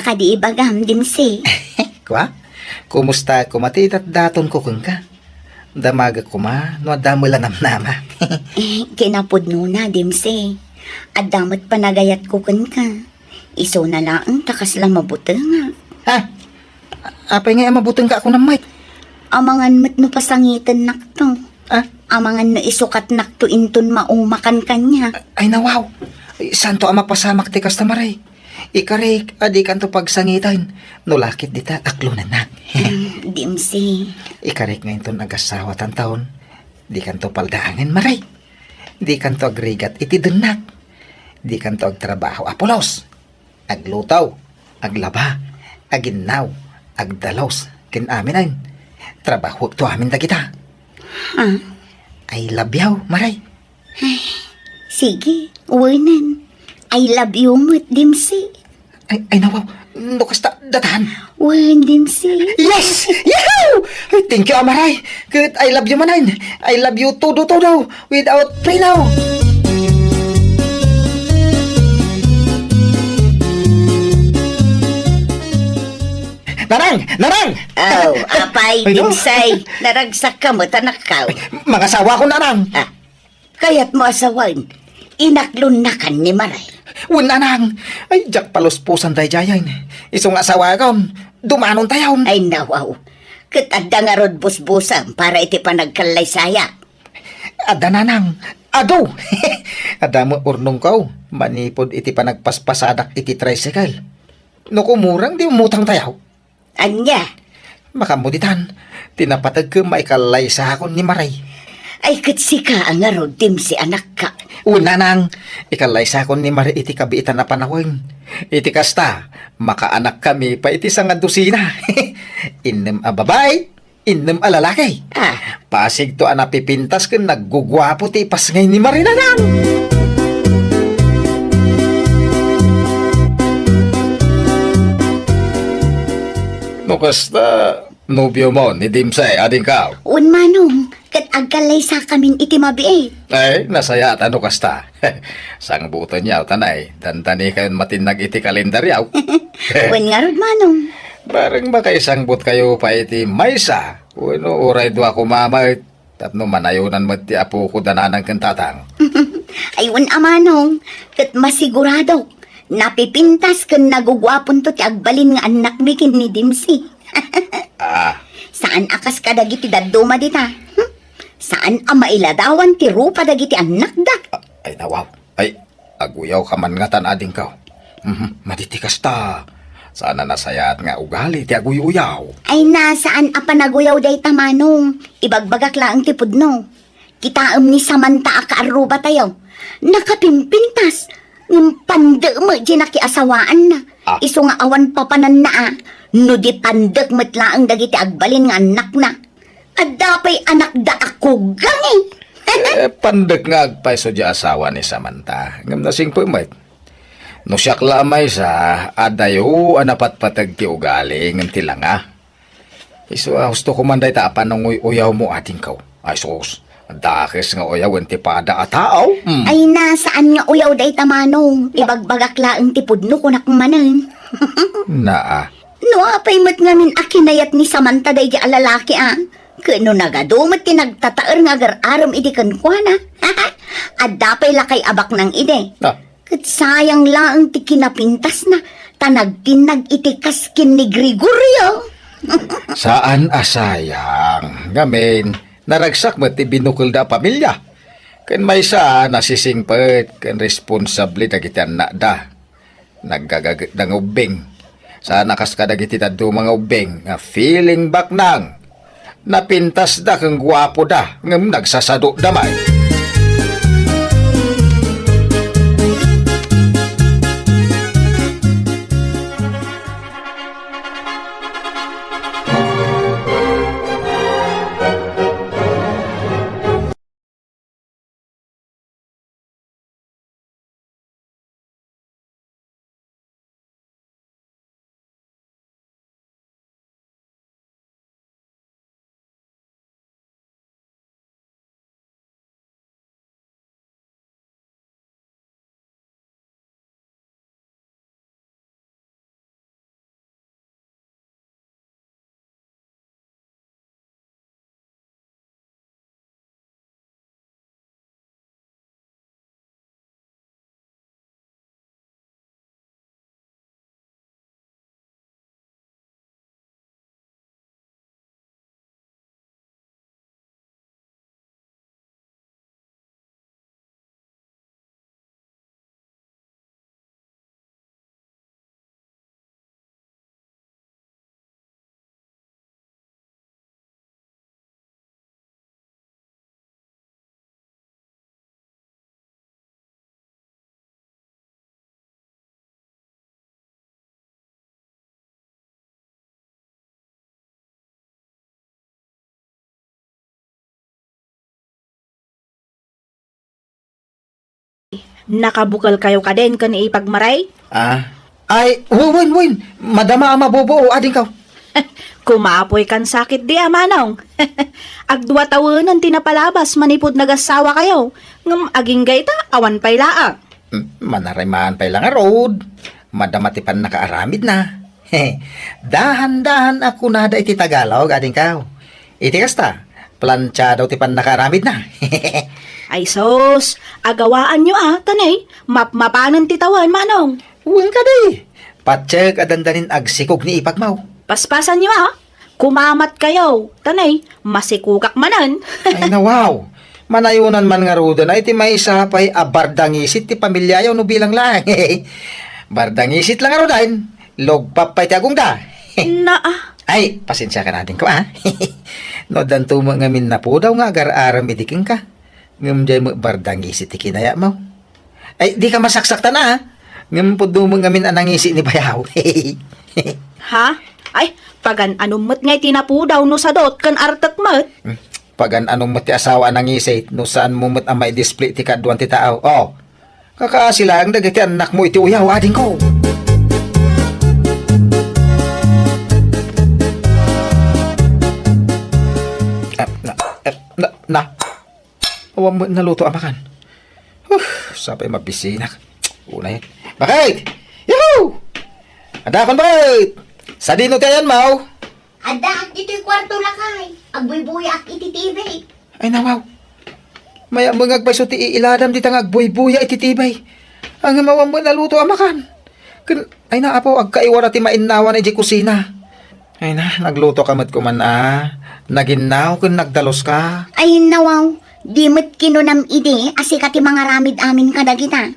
Kumusta ka di ibagam, Dimsi? Kwa? Kumusta kumatitat daton ko kung ka? Damaga ko ma, no damo lanam-nama. Kinapudno na, Dimsi. At damot panagayat ko kan ka. Iso na lang, takas lang mabuti nga. Ha? Apay nga mabutang ka ako ng mic. Amangan mat no pasangitan nakto. Ah? Amangan no isukat nakto inton maumakan kanya. Ay nawaw. Ay, santo ang magpasamak ti kastamaray. Ikarik, adi kanto pagsangitan. No lakit dita, aklunan na. Dimsi. Ikarik ngayon to nagasawa tan taon. Di kanto paldaangan maray. Di kanto agrigat iti denak. Di kanto agtrabaho apolos. Aglutaw, aglaba, aginaw, agdalos, kinaminan. Trabaho to amin da kita. Ah, Ay labyaw, maray. sige, uwanan. I love you mo't, Dimsi. Ay nawaw, no kasta datahan. Wan, Dimsi. Yes! Yahoo! Ay, thank you, amaray. Good, I love you manan. I love you todo without pay now. Narang! Narang! Oh, apay, Ay, no? Dimsay. Naragsak ka mo, tanakaw. Mga asawa ko, narang. Ah, kaya't mo asawan. Inaklon na kan ni Maray. Wala nang. Ay, jak paluspusan tayo jayan. Isong asawa ko, dumanon tayo. Ay, nawaw. Katadda nga rod busbusan para iti panagkalay saya. Ada nanang. Ado. Ada mo urnong ko. Manipod iti panagpaspasadak iti tricycle. No kumurang di umutang tayo. Anya? Makamuditan. Tinapatag ko maikalay sa akon ni Maray. Ay, katsi ka ang nga rod, Dimsi, anak ka. Una nang, ikalay sa akon ni Maray iti kabiitan na panahon. Iti kasta, makaanak kami pa iti sanga dusina. Inem a babay, inem a lalaki. Ah, Pasig to ang napipintas kung naggugwapo ti pasngay ni Maray na nang. No kasta, nobyo mo ni Dimsay, ading ka. unmanong, kat agkalay sa kamin iti mabiit. Ay, nasaya ano kasta. Sang buto niyaw tanay, dantani kayon matinag iti kalendaryaw. Wan nga rod, manong. Barang ba kay sangbot kayo pa iti maysa? Uno, uray do ako mamay. Tapno manayunan mo ti apo ko dananang kantatang. Ay, wan amanong, kat masigurado. Napipintas kan nagugwapon to ti agbalin nga anak bikin ni Dimsi. Ah, Saan akas ka dagiti daduma dita? Saan ang mailadawan ti rupa dagiti anak da? ay nawaw. Ay, aguyaw ka man nga tanading ka. Matitikas ta. Sana nasayat nga ugali ti aguyaw. Ay nasaan a panaguyaw day tamanong? Ibagbagak lang ti pudno. Kitaam ni Samanta a kaaruba tayo. Nakapimpintas. Ng pandeg mo di nakiasawaan na. Ah. Iso nga awan papanan na ah. No di pandeg mo't laang dagiti agbalin nga anak na. At dapay anak da ako gangi. Pandek nga agpaiso di asawa ni Samantha. Ngam nasing pumat. No siyak lamay sa adayo anapat patag ti ugali ngam ti langa. Iso gusto ko man day taapan ng uyaw mo ating kaw. Ay sus, dakis nga uyaw ti pada ataaw. Ay nasaan nga uyaw day tamanong. Ibagbagak laang ti pudno ko nakmanan. Naa. No, apay mat ngamin akinayat ni Samantha day di alalaki ah. Kano nagadumat ti nagtataer nga agar-aram idi kankwana. At dapay lakay abak ng ide. Ah, Kat sayang lang ti kinapintas na. Tanagtinag iti kaskin ni Gregorio. saan asayang? Ngamin, naragsak mo ti binukul da pamilya. Ken may sa nasisingpet, ken responsable dagiti anak da. Naggagagat ng ubing. Sa nakas ka dagiti tadto mga ubing, nga feeling back nang. Napintas da kang gwapo da, ngam nagsasado damay. Nakabukal kayo ka din kan ipagmaray? Ah, ay, win. Madama ama bobo, ading ka. Kumapoy kan sakit di amanong. Agdua tawanan tinapalabas manipod nagasawa kayo. Ngam aging gayta awan pay laang. Manarimaan pa lang road. Madamatipan nakaaramid na. Dahan-dahan ako na da iti Tagalog, ading ka. Iti kasta, planchado ti pan nakaaramid na. Ay sos, agawaan nyo tanay. Mapanan titawan manong. Uwan ka di. Patsek adandanin agsikog ni ipagmaw. Paspasan nyo Kumamat kayo. Tanay, masikukak manan. Ay na wow. Manayunan man nga ruda na iti may isa pa'y abardangisit ti pamilya yaw no bilang lang. Bardangisit lang nga rudain. Logpap pa'y ti agong da. Ay, pasensya ka natin ko No danto mo ngamin na po daw nga agar-aram idiking ka. Ngam jay mo bardangisit ti kinaya mo. Ay, di ka masaksakta na Ngam po mo ngamin anang isi ni bayaw. Ha? Ay, pagan anumot ngay tinapudaw no sadot kan artat mat. Pagan anong mati asawa nang isay no saan mo mat amay display ti kaduan ti tao. Oh, kakaasila ang dagiti anak mo iti uyaw ading ko. Awam mo naluto amakan. Sapay mabisina. Unay. Bakit? Yahoo! Adakon bakit? Sa dino tayan mau? Ada, ito'y kwarto lakay. Agbuy-buyak iti TV. Ay nawaw. Maya mga agpaiso ti iiladam di tang agbuy-buya iti tibay. Ang mawam mo naluto amakan. Ay na apo, agkaiwara ti mainnawan iti kusina. Ay na, nagluto ka mat kuman Naginaw kun nagdalos ka. Ay nawaw, di mo't kinunam ide, asika ti mga ramid amin kadagita.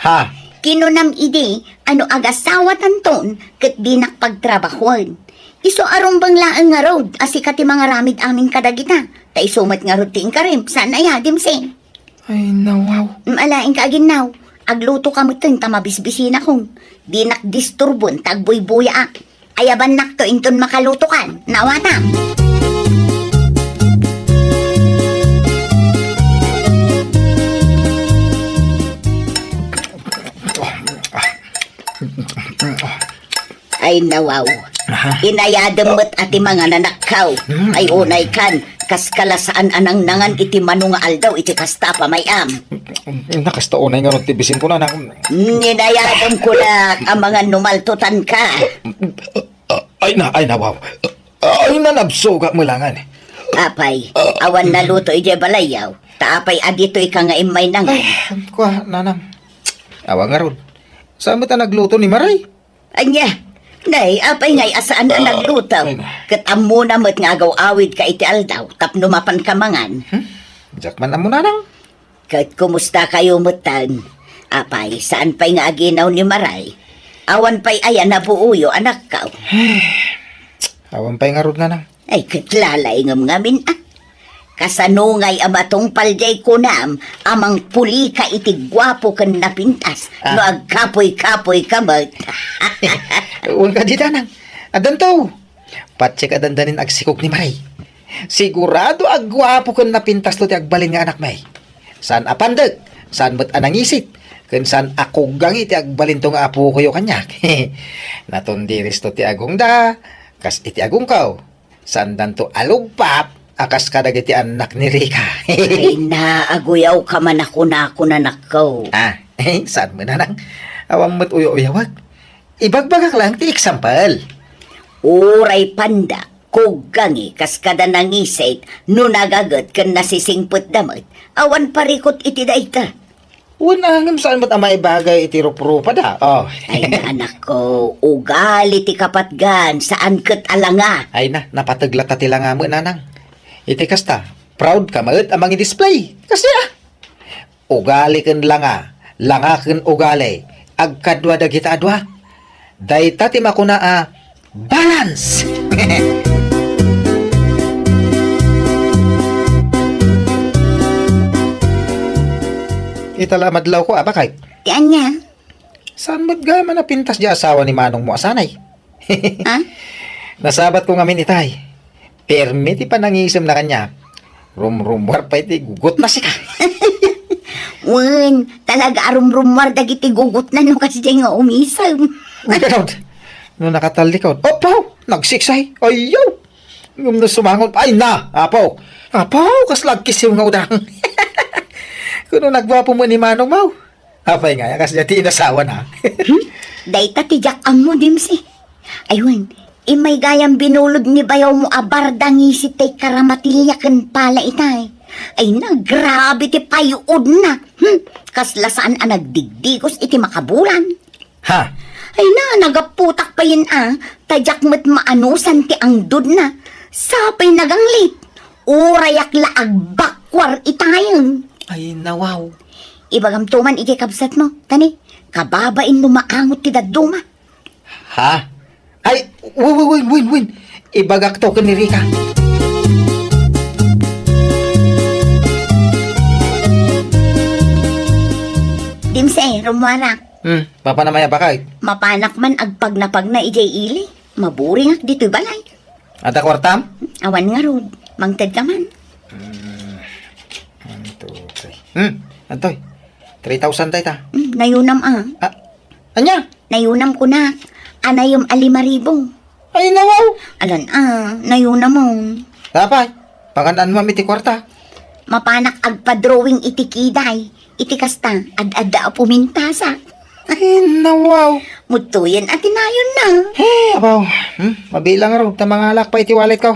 Ha? Kinunam ide, ano agasawa tanton, kat di nakpagtrabahuan. Iso arong banglaan nga road, asika ti mga ramid amin kadagita. Ta isumat nga road ti inkarim, saan ayadim sin? Ay nawaw. Malaing ka aginaw, agluto ka mo ta mabisbisina kong. Di nakdisturbon, tagbuy-buya. Ayaban nakto inton makaluto kan, nawata. Ay nawaw. Inayadam mo't ati mga nanakaw. Ay unay kan, kaskalasaan anang nangan iti manunga aldaw iti kasta pa mayam. Nakasta unay nga ron tibisin ko na Ninayadam ko na ang mga numaltutan ka. Ay na, wow. Ay na, nabsuga mo langan. Apay, awan na luto ije balayaw. Taapay adito ika nga imay nangan. Kuha, nanam. Awa nga ron. Saan mo ta nagluto ni Maray? Anya, nay, apay ngay asaan na naglutaw. Katamo na mo't nga agaw-awid ka iti aldaw, tapno mapan kamangan. Jakman na mo nanang. Kat kumusta kayo mutan? Apay, saan pa'y nga aginaw ni Maray? Awan pa'y ayan na buuyo anak ka. Awan pa'y nga ron nanang. Ay, katlalay ngam ngamin Kasanungay amatong paljay kunam, amang puli ka iti gwapo kan napintas, no agkapoy-kapoy kamot. Uwan ka di nanang. Adan to. Patsik adandanin agsikog ni Maray. Sigurado agwapo kan napintas to ti agbalin nga anak may. Saan apandag? Saan mo't anangisit? Kun saan ako gangi ti agbalin to nga apo ko yo kanyak. Natundiris to ti agong da, kas iti agong kaw. Saan dan to alugpap, akas kadagiti anak ni Rika. Ay naaguyaw ka man ako na nakaw. Saan mo na nang awang mo't uyo-uyawag? Ibagbagak lang ti example. Uray panda, kugangi, kas kada nangisait, no nagagat kan nasisingput damot, awan parikot iti daita. Unangam saan mo't ama ibagay iti rup-rupa da? Oh. Ay na anak ko, ugali ti kapatgan, saan kat alanga. Ay na, napataglat ta tila nga mo nanang. Iti kasta, proud ka maut amang i-display. Kasi ugali ken langa ken ugali, agkadwa dagita adwa. Dayta ti makuna balance. Itala madlaw ko abakay. Ti anya? Saan mo't gaman na pintas di asawa ni manong mo asanay? Ha? Nasabat ko ngamin itay. Permit panangisem na kanya. Rum-rumwar pa iti gugot na sika. Wen, talaga arum-rumwar dagiti gugot na no kasi nga umisaw. Uy, kanod. No nakatalikod. Opo, nagsiksay. Ayaw. Ngum na sumangon. Ay na, apo. Apo, kaslagkis yung nga udang. Kuno nagwapo mo ni Manong Mau. Apay nga, kasi dati inasawa na. Day tatijak ang mo, Dimsi. Ayun, imay gayang binulod ni bayaw mo abardang isit tay karamatilya kan pala itay. Ay na, grabe ti payuod na. Kaslasaan ang nagdigdigos iti makabulan. Ha? Ay na, nagaputak pa yun Tadyak mo't maanusan ti ang dud na. Sapay naganglit. Urayak laag bakwar itayon. Ay, nawaw. Ibagamtuman ikikabsat mo, tani. Kababain mo maangot ti daduma. Ha? Ay, win. Ibagak to ni Rika. Dimse, rumwarak. Papanamaya pa kahit. Mapanak man agpag na ijay ili. Maburing ak dito'y balay. Ata kwartam? Awan nga rod. Mangted ka man. 1, 2, 3. Antoy. 3,000 tayo ta. Nayunam Anya? Nayunam ko na. Anayom 5,000. Ay, nawaw. Alan nayunam mo. Tapay. Pangandaan mo iti kwarta. Mapanak agpa-drawing iti kiday. Iti kasta, ad-ada pumintasa. Ay, nawaw. Mutuyan at tinayon na. Abaw. Mabilang ro. Ta mga alak pa iti wallet ko.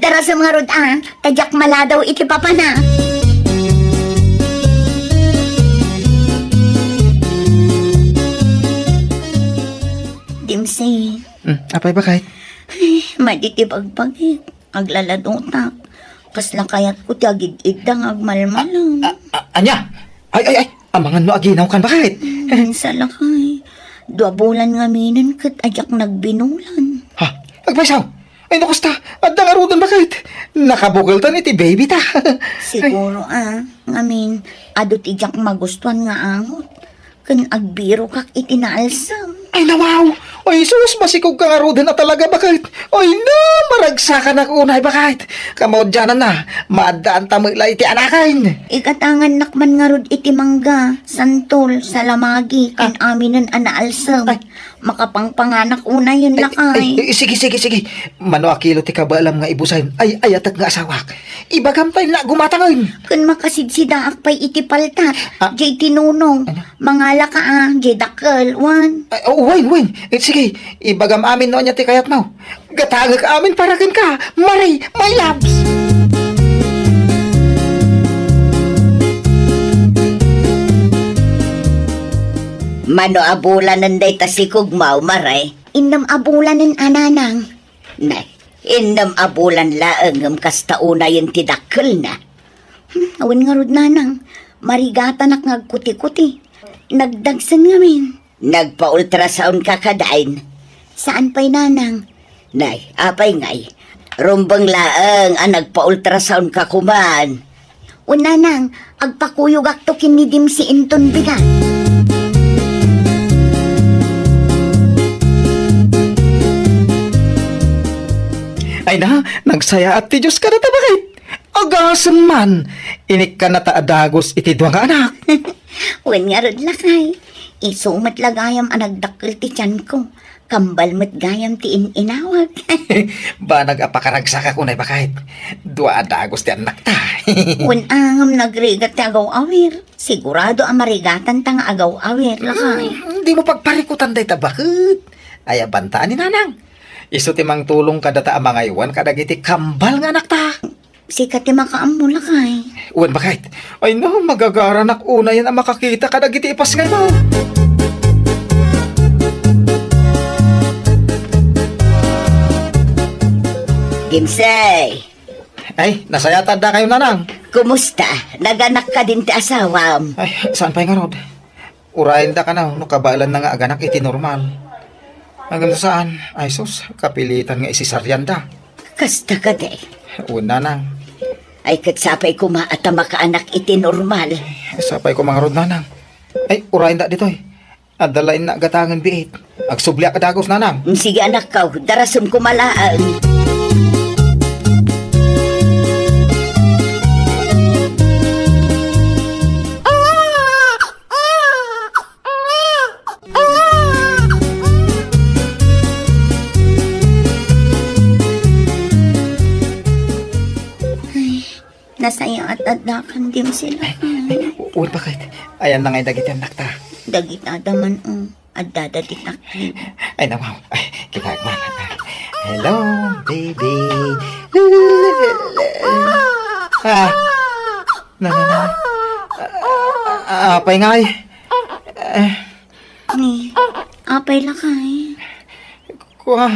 Dara sa mga rod tadyak maladaw iti papana. Dimsi, Apay ba kahit? maditi pagpagit. Aglaladuntak. Kasla kayat ko ti agid-idang agmalmalang. Anya? Ay. Amangan mo aginaw kan bakit? Salakay. 2 bulan nga minan kat ajak nagbinulan. Ha? Agpaisaw? Ay, nakusta. At nangarudan bakit? Nakabukal ta iti baby ta. Siguro ngamin, adot ijak magustuhan nga angot. Kan agbiro kak itinaalsam. Ay, nawaw. Ay, sus, masikog ka ngarudan na talaga bakit? Ay, na, maragsakan ako unay bakit? Kamod dyan na, maadaan tamila iti anakain. Ikatangan nakman nga rod iti mangga, santol, salamagi, kan aminan anaalsam. Makapangpanganak una yun lakay. Sige. Mano akilo ti kabalam nga ibusayin. Ay, ayatak nga asawak. Ibagam tayo na gumatangin. Kan makasidsidaak pa'y iti paltat, jay tinunong, mangala ka jay dakal, wan. Win. Sige, ibagam amin no niya ti kayat mo. Gatagag amin para kan ka. Maray, my loves. Mano abulanan day tasikog mau maray. Indam abulanan ananang. Nay, indam abulan laeng kasta una yung tidakkel na. Awan nga rod nanang, marigata nak ngagkuti-kuti. Nagdagsan ngamin. Nagpa-ultrasound ka kadain. Saan pa'y nanang? Nay, apay ngay. Rumbang laeng nagpa-ultrasound ka kuman. O nanang, agpakuyog akto kinidim si Inton bigat. Ay na, nagsaya at ti Diyos ka na tabakit. Agasan man, inik ka na taadagos iti duwang anak. Wen nga rod lakay. Isumat lagayam nagdakkel ti tiyan ko. Kambal met gayam ti inawag. Ba nag-apakaragsak ako na bakit? Dua adagos ti anak ta. Wen angam nagrigat ti agaw-awir. Sigurado marigatan tang agaw-awir lakay. Hindi mo pagparikutan day tabakit. Ay abantaan ni nanang. Isu ti mang tulong kadata ang mga iwan kadagiti kambal nga anak ta. Sikat ti makaam mo lakay. Uwan bakit? Ay no, magagaranak una yan ang makakita kadagiti ipas ngay mo. Gimsay, Ay, nasayatan na kayo nanang. kumusta? Naganak ka din ti asawam. Ay, saan pa yung rod? Urain da ka na, no kabalan na nga aganak iti normal. Hanggang saan? Ay sus, kapilitan nga isisaryan da. Kasta ka day. Una nang. Ay katsapay kumaata makaanak iti normal. Sapay ko mga rod nanang. Ay, urain da dito eh. Adalain na gatangan biit. Agsubli ka dagos nanang. Sige anak kaw, darasam kumalaan. dim sila. Uy, bakit? Ayan na ngay dagiti anak ta. Dagita daman at dadaditakti. Ay, namaw. Ay, kita agman. Hello, baby. Ah, na. Apay ngay. Ni, apay lakay. Kuha,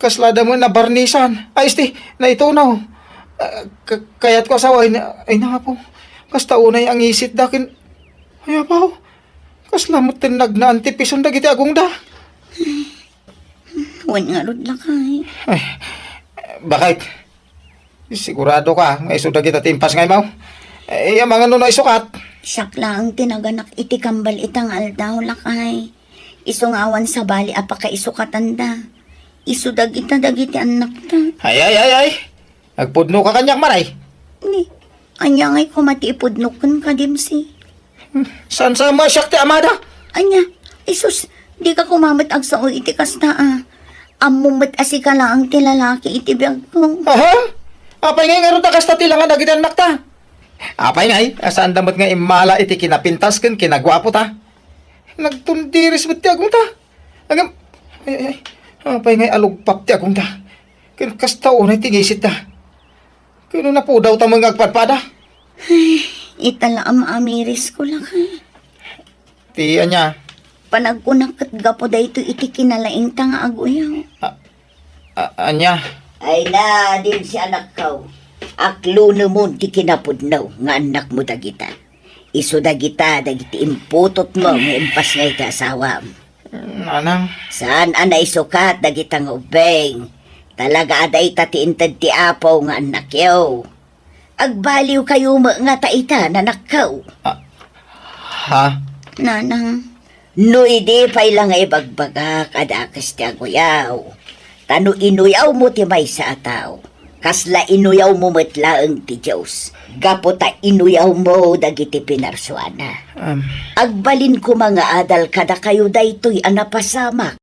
kaslada mo na barnisan. Ay, isti, na itunaw. Kaya't ko asawa, ay na po. Kasta unay ang isit dakin. Ay, apaw. Kaslamot tinag na antipison dagiti agong da. Wan nga rod lakay. Ay, bakit? Sigurado ka, may suda kita timpas ngay mo. Eh, ang mga nuno isukat. Siyak lang tinaganak iti kambal itang aldaw lakay. Isungawan sa bali apaka isukatanda. Isudag ita dagiti anak ta. Ay. Nagpudno ka kanyak maray. Ni, anya ngay kumatiipudnukon ka dimsi. San sa masyak ti amada? Anya, isus, di ka kumamat agsaon iti kasta Amumat asi ka lang ti lalaki iti biyag ko. Aha? Apay ngay nga ron nakasta tilangan dagiti anak ta. Apay ngay, asaan damot nga imala iti kinapintas ken kinagwapo ta. Nagtundiris mo ti agong ta. Agam, ay. Apay ngay alugpap ti agong ta. Ken kasta unay tingisit ta. Kano na po daw ta mga agpadpada? Itala ang maamiris ko lakay. Ti anya. Panagkunakat gapo dayto iti kinalaing tanga aguyaw. Anya. Ay na, din si anak ko. Aklo mo di kinapudnaw nga anak mo dagita. Iso dagita dagiti imputot mo nga impas nga iti asawa. Nanang. Saan anay sukat dagitang ubeng. Talaga aday tatiintad ti apaw nga anak yaw. Agbaliw kayo mo nga taita na nakaw. Ha? Nanang. No idi pay lang ay bagbagak adakas ti aguyaw. Tano inuyaw mo ti may sa ataw. Kasla inuyaw mo matlaang ti Diyos. Gapota inuyaw mo dagiti pinarsuana. Agbalin ko mga adal kada kayo daytoy anapasamak.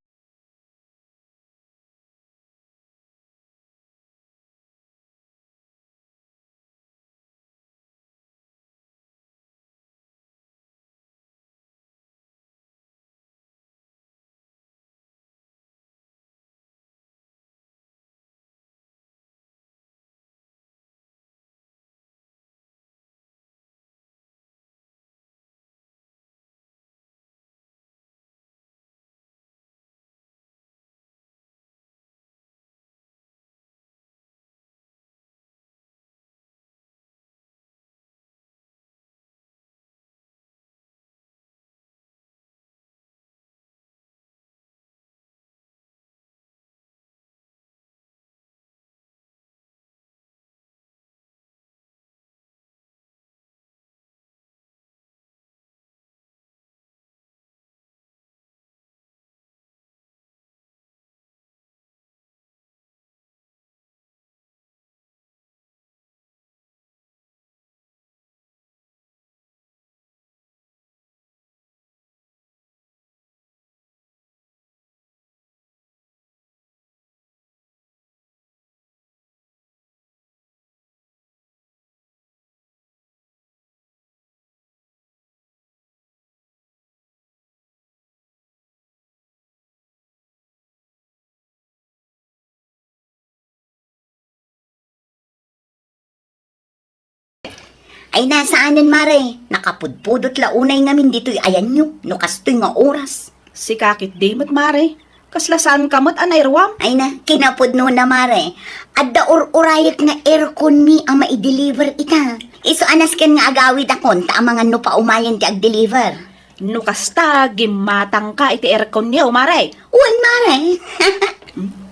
Ay nasaanan mare, nakapudpudot launay ngamin dito'y ayan nyo, no kastoy nga oras. Si kakit dimot mare. Kaslasaan kamot anay ruwam. Ay na, kinapudno na mare. Adda urayak nga aircon mi ang ma-deliver ita. Iso anas ken nga agawid akon, ta mga no pa umayan ti ag-deliver. No kasta, gimatang ka iti aircon niya, mare. Uwan mare.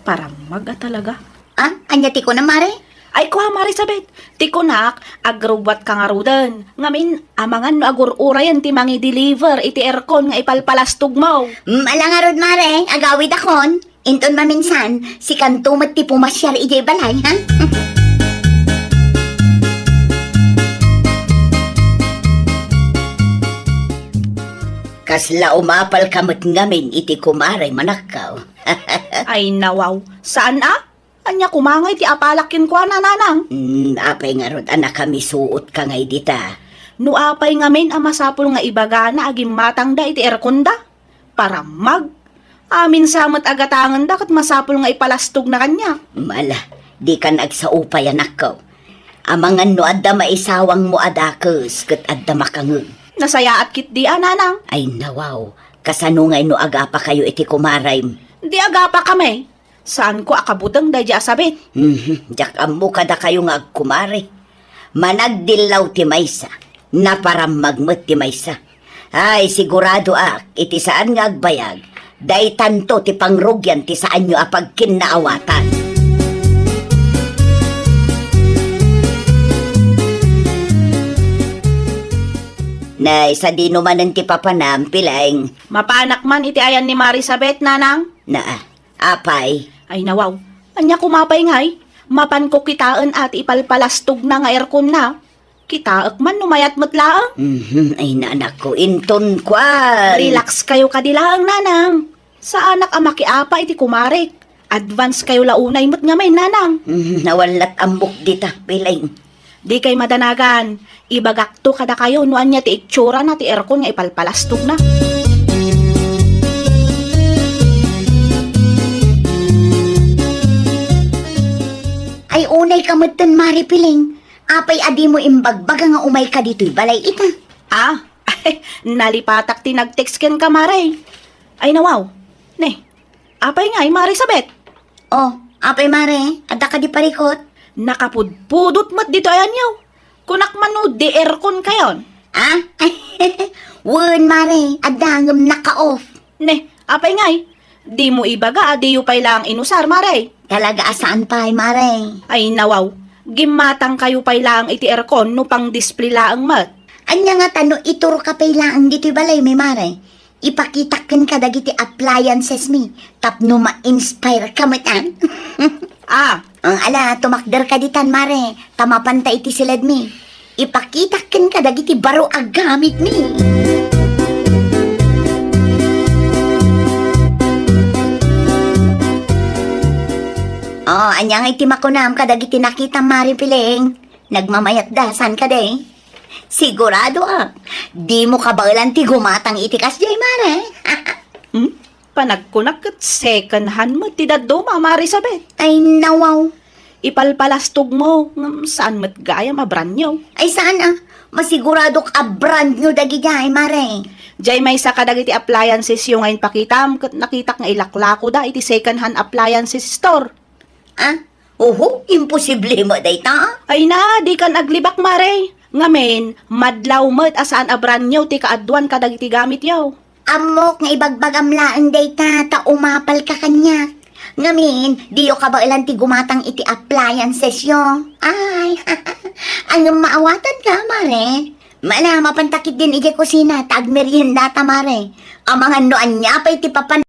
Para maga talaga. Anya ti ko na mare? Ay ko mare sabit. Ti kunak, agrubat ka nga rudan. Ngamin, amangan no agur-urayan ti mangi deliver iti aircon nga ipalpalastog mo. Malangarod mare, agawid akon. Inton maminsan, si kantumat ti pumasyar ijay balay, ha? Kasla umapal kamot ngamin iti kumare manakaw. Ay nawaw. Saan Anya kumangay ti apalak yun kwa na nanang. Apay nga rod anak kami suot ka ngay dita. No apay ngamin ang masapul nga ibaga na aging matang da iti erkonda. Para amin samot agatangan da kat masapul nga ipalastog na kanya. Mala, di ka nagsaupay anak ko. Amangan no adda maisawang mo adakes kat adda makangeg. Nasaya at kit di nanang. Ay nawaw, kasanungay no aga pa kayo iti kumaray. Di aga pa kami. Saan ko akabutang da di asabit? Jak ammo kada kayo nga agkumari. Managdilaw ti maysa, naparamagmet ti maysa. Ay sigurado iti saan nga agbayag. Day tanto ti pangrugyan ti saan nyo apag kinaawatan. Na isa di naman ti papanam pilang. Mapanak man iti ayan ni Marisabet, nanang. Na, apay. Ay nawaw, anya kumapay ngay. Mapan ko kitaan at ipalpalastog na nga aircon na. Kitaak man numayat matlaang. Ay naanak ko, inton kwa. Relax kayo kadilaang, nanang. Sa anak ang makiapa iti kumarik. Advance kayo launay mo't nga may nanang. Nawalat ambok dita, pilang. Di kay madanagan. Ibagakto kada kayo no anya ti itsura na ti aircon nga ipalpalastog na. Ay unay kamutan mari piling. Apay adi mo imbagbaga nga umay ka dito'y balay ita. Ay, nalipatak ti nag-text ken kamaray. Ay nawaw. Ne, apay nga ay Marisabet. Oh, apay mare, adda ka di parikot. Nakapudpudot mat dito ayan yaw. Kunak manood di aircon kayon. Wen mare, adda ngam naka-off. Ne, apay ngay. Di mo ibaga, di yu pay lang inusar, mare. Talaga asaan pa ay mare. Ay nawaw, gimatang kayo pay lang iti aircon no pang display laang mat. Anya nga tano ituro ka pay lang dito'y balay may mare. Ipakitakan ka dagiti appliances mi. Tapno ma-inspire ka matan. Ang ala, tumakder ka ditan mare. Tamapanta iti silad mi. Ipakitakan ka dagiti baro agamit mi. Anya nga iti makunam ka dagiti nakita mare piling. Nagmamayat da, san ka day? Sigurado di mo kabailan ti gumatang itikas jay mare. Panagkunak at second hand mo ti daddo, Marisabet. Ay nawaw. Ipalpalastog mo, saan mat gaya mabranyo. Ay saan masigurado ka brand nyo dagi jay mare. Jay may sa kadagiti appliances yung ngayon pakitam, kat nakitak nga ilaklako da iti second hand appliances store. Imposible mo dayta. Ay na, di kan aglibak mare. Ngamen, madlaw mo't asaan abranyo ti kaadwan kadagiti gamit yaw. Amok nga ibagbagam laang dayta ta umapal ka kanya. Ngamin, diyo ka ba ilan ti gumatang iti appliances yo? Ay, anong maawatan ka, mare? Mala, mapantakit din iti kusina, tag merienda ta, mare. Ang mga noan niya pa iti papan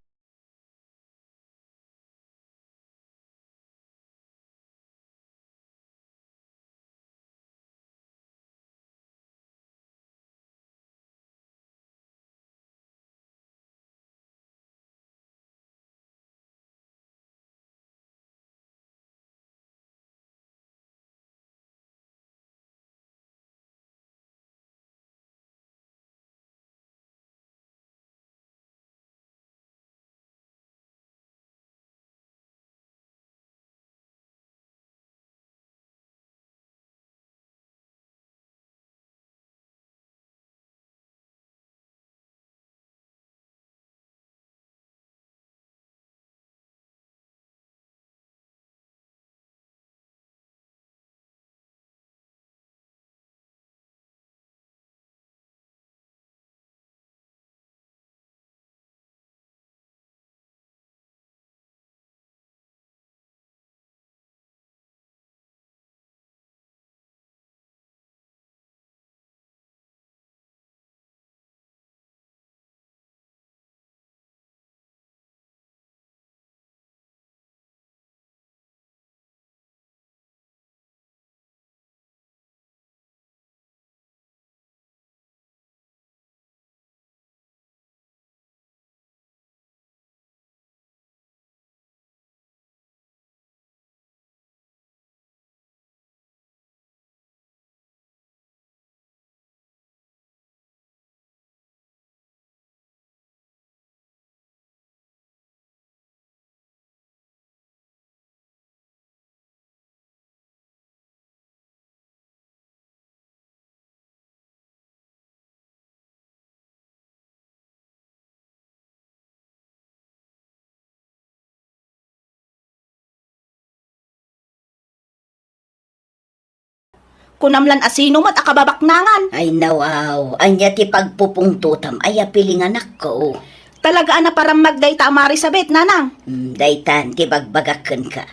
Kunamlan asino mat akababaknangan. Ay nawaw, anya ti pagpupungtutam ay piling anak ko. Talaga na parang magdayta Marisabet, nanang. Daytan, ti bagbagaken ka.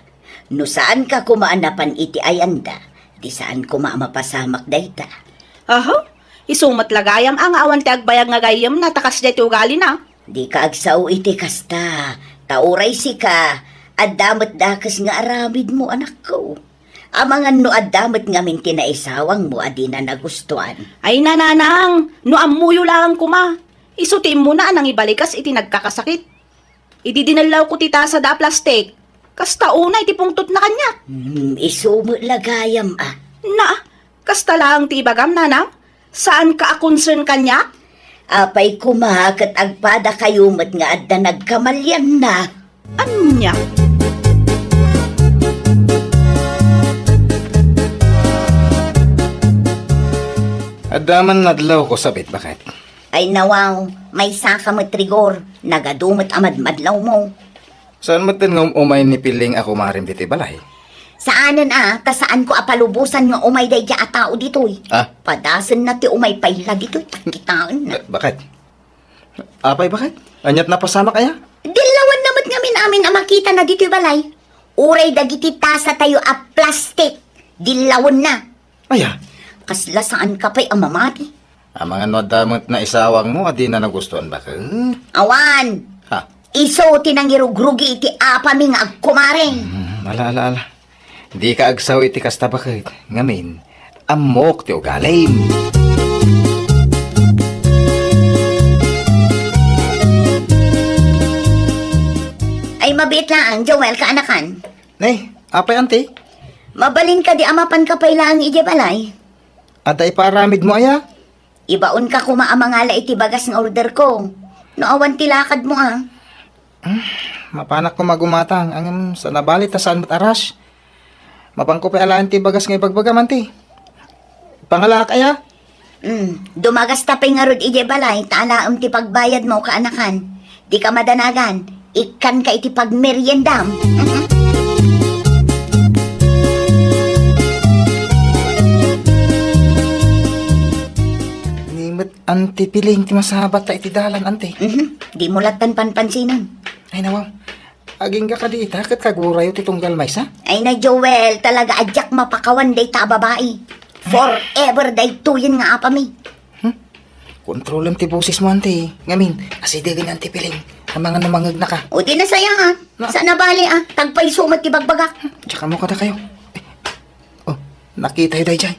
No saan ka kumaanapan iti ayanda, di saan kumamapasamak dayta. Aho, isumat lagayam ang awan ti agbayag nga gayam na takas dayta ugali na. Di ka agsaw iti kasta, tauray si ka, at damat dakas nga aramid mo anak ko. Amangan no at damat ngamin tinaisawang mo adi na nagustuhan. Ay nananang, no amuyo lang kuma. Isutim mo na nang ibalikas iti nagkakasakit. Iti dinalaw ko tita sa da plastic. Kasta una iti pungtot na kanya. Isumo lagayam Na, kasta lang ti ibagam nanang. Saan ka concern kanya? Apay kumakat agpada kayumat nga adda nagkamalyan na. Anya? Adaman nadlaw ko sabit, bakit? Ay nawaw, may saka mo trigor, nagadumot amad-madlaw mo. Saan mo din nga umay ni piling ako marim diti balay? Saanan kasaan ko apalubusan nga umay day a tao ditoy. Padasan na ti umay pailag ito'y takitaan na. Bakit? Apay, bakit? Anyat na pasama kaya? Dilawan namat ngamin amin ang makita na dito'y balay. Uray dagiti tasa tayo a plastic. Dilawan na. Aya, Kasla saan ka pa'y amamati. ang mga nadamot na isawang mo, adi na nagustuhan ba ka? Awan, Ha? iso tinangirugrugi iti apami nga agkumaring. Ala. Di ka agsaw iti kasta bakit? Ngamin, amok ti ugalim. Ay mabit lang, Joel, kaanakan. Nay, apay ante? Mabalin ka di amapan ka pa'y lang ije balay. Aday paramid mo aya? Ibaon ka kumaamangala iti bagas ng order ko. Naawan tilakad mo Mapanak ko magumatang ang sa nabalit ta saan mat aras. Mapangko pa alaan ti bagas nga ibagbagaman ti. Pangalak aya? Dumagas tapay nga rod ije balay, taalaam ti pagbayad mo kaanakan. Di ka madanagan, ikan ka iti pagmeryendam. Nimit anti piling ti masabat ta iti dalan ante. Di mo latan panpansinan. Ay nawaw. Aging ka di ita kat kagurayo ti tunggal maysa. Ay na Joel, talaga adyak mapakawan day ta babae. Forever day tuyin nga apami. Kontrolem ti boses mo ante. Ngamin, asidigin anti piling. Ang mga namangag na ka. O di na saya Sa nabali tagpay sumat ti bagbagak. Tsaka mo kada kayo. Oh, nakita yun day jay.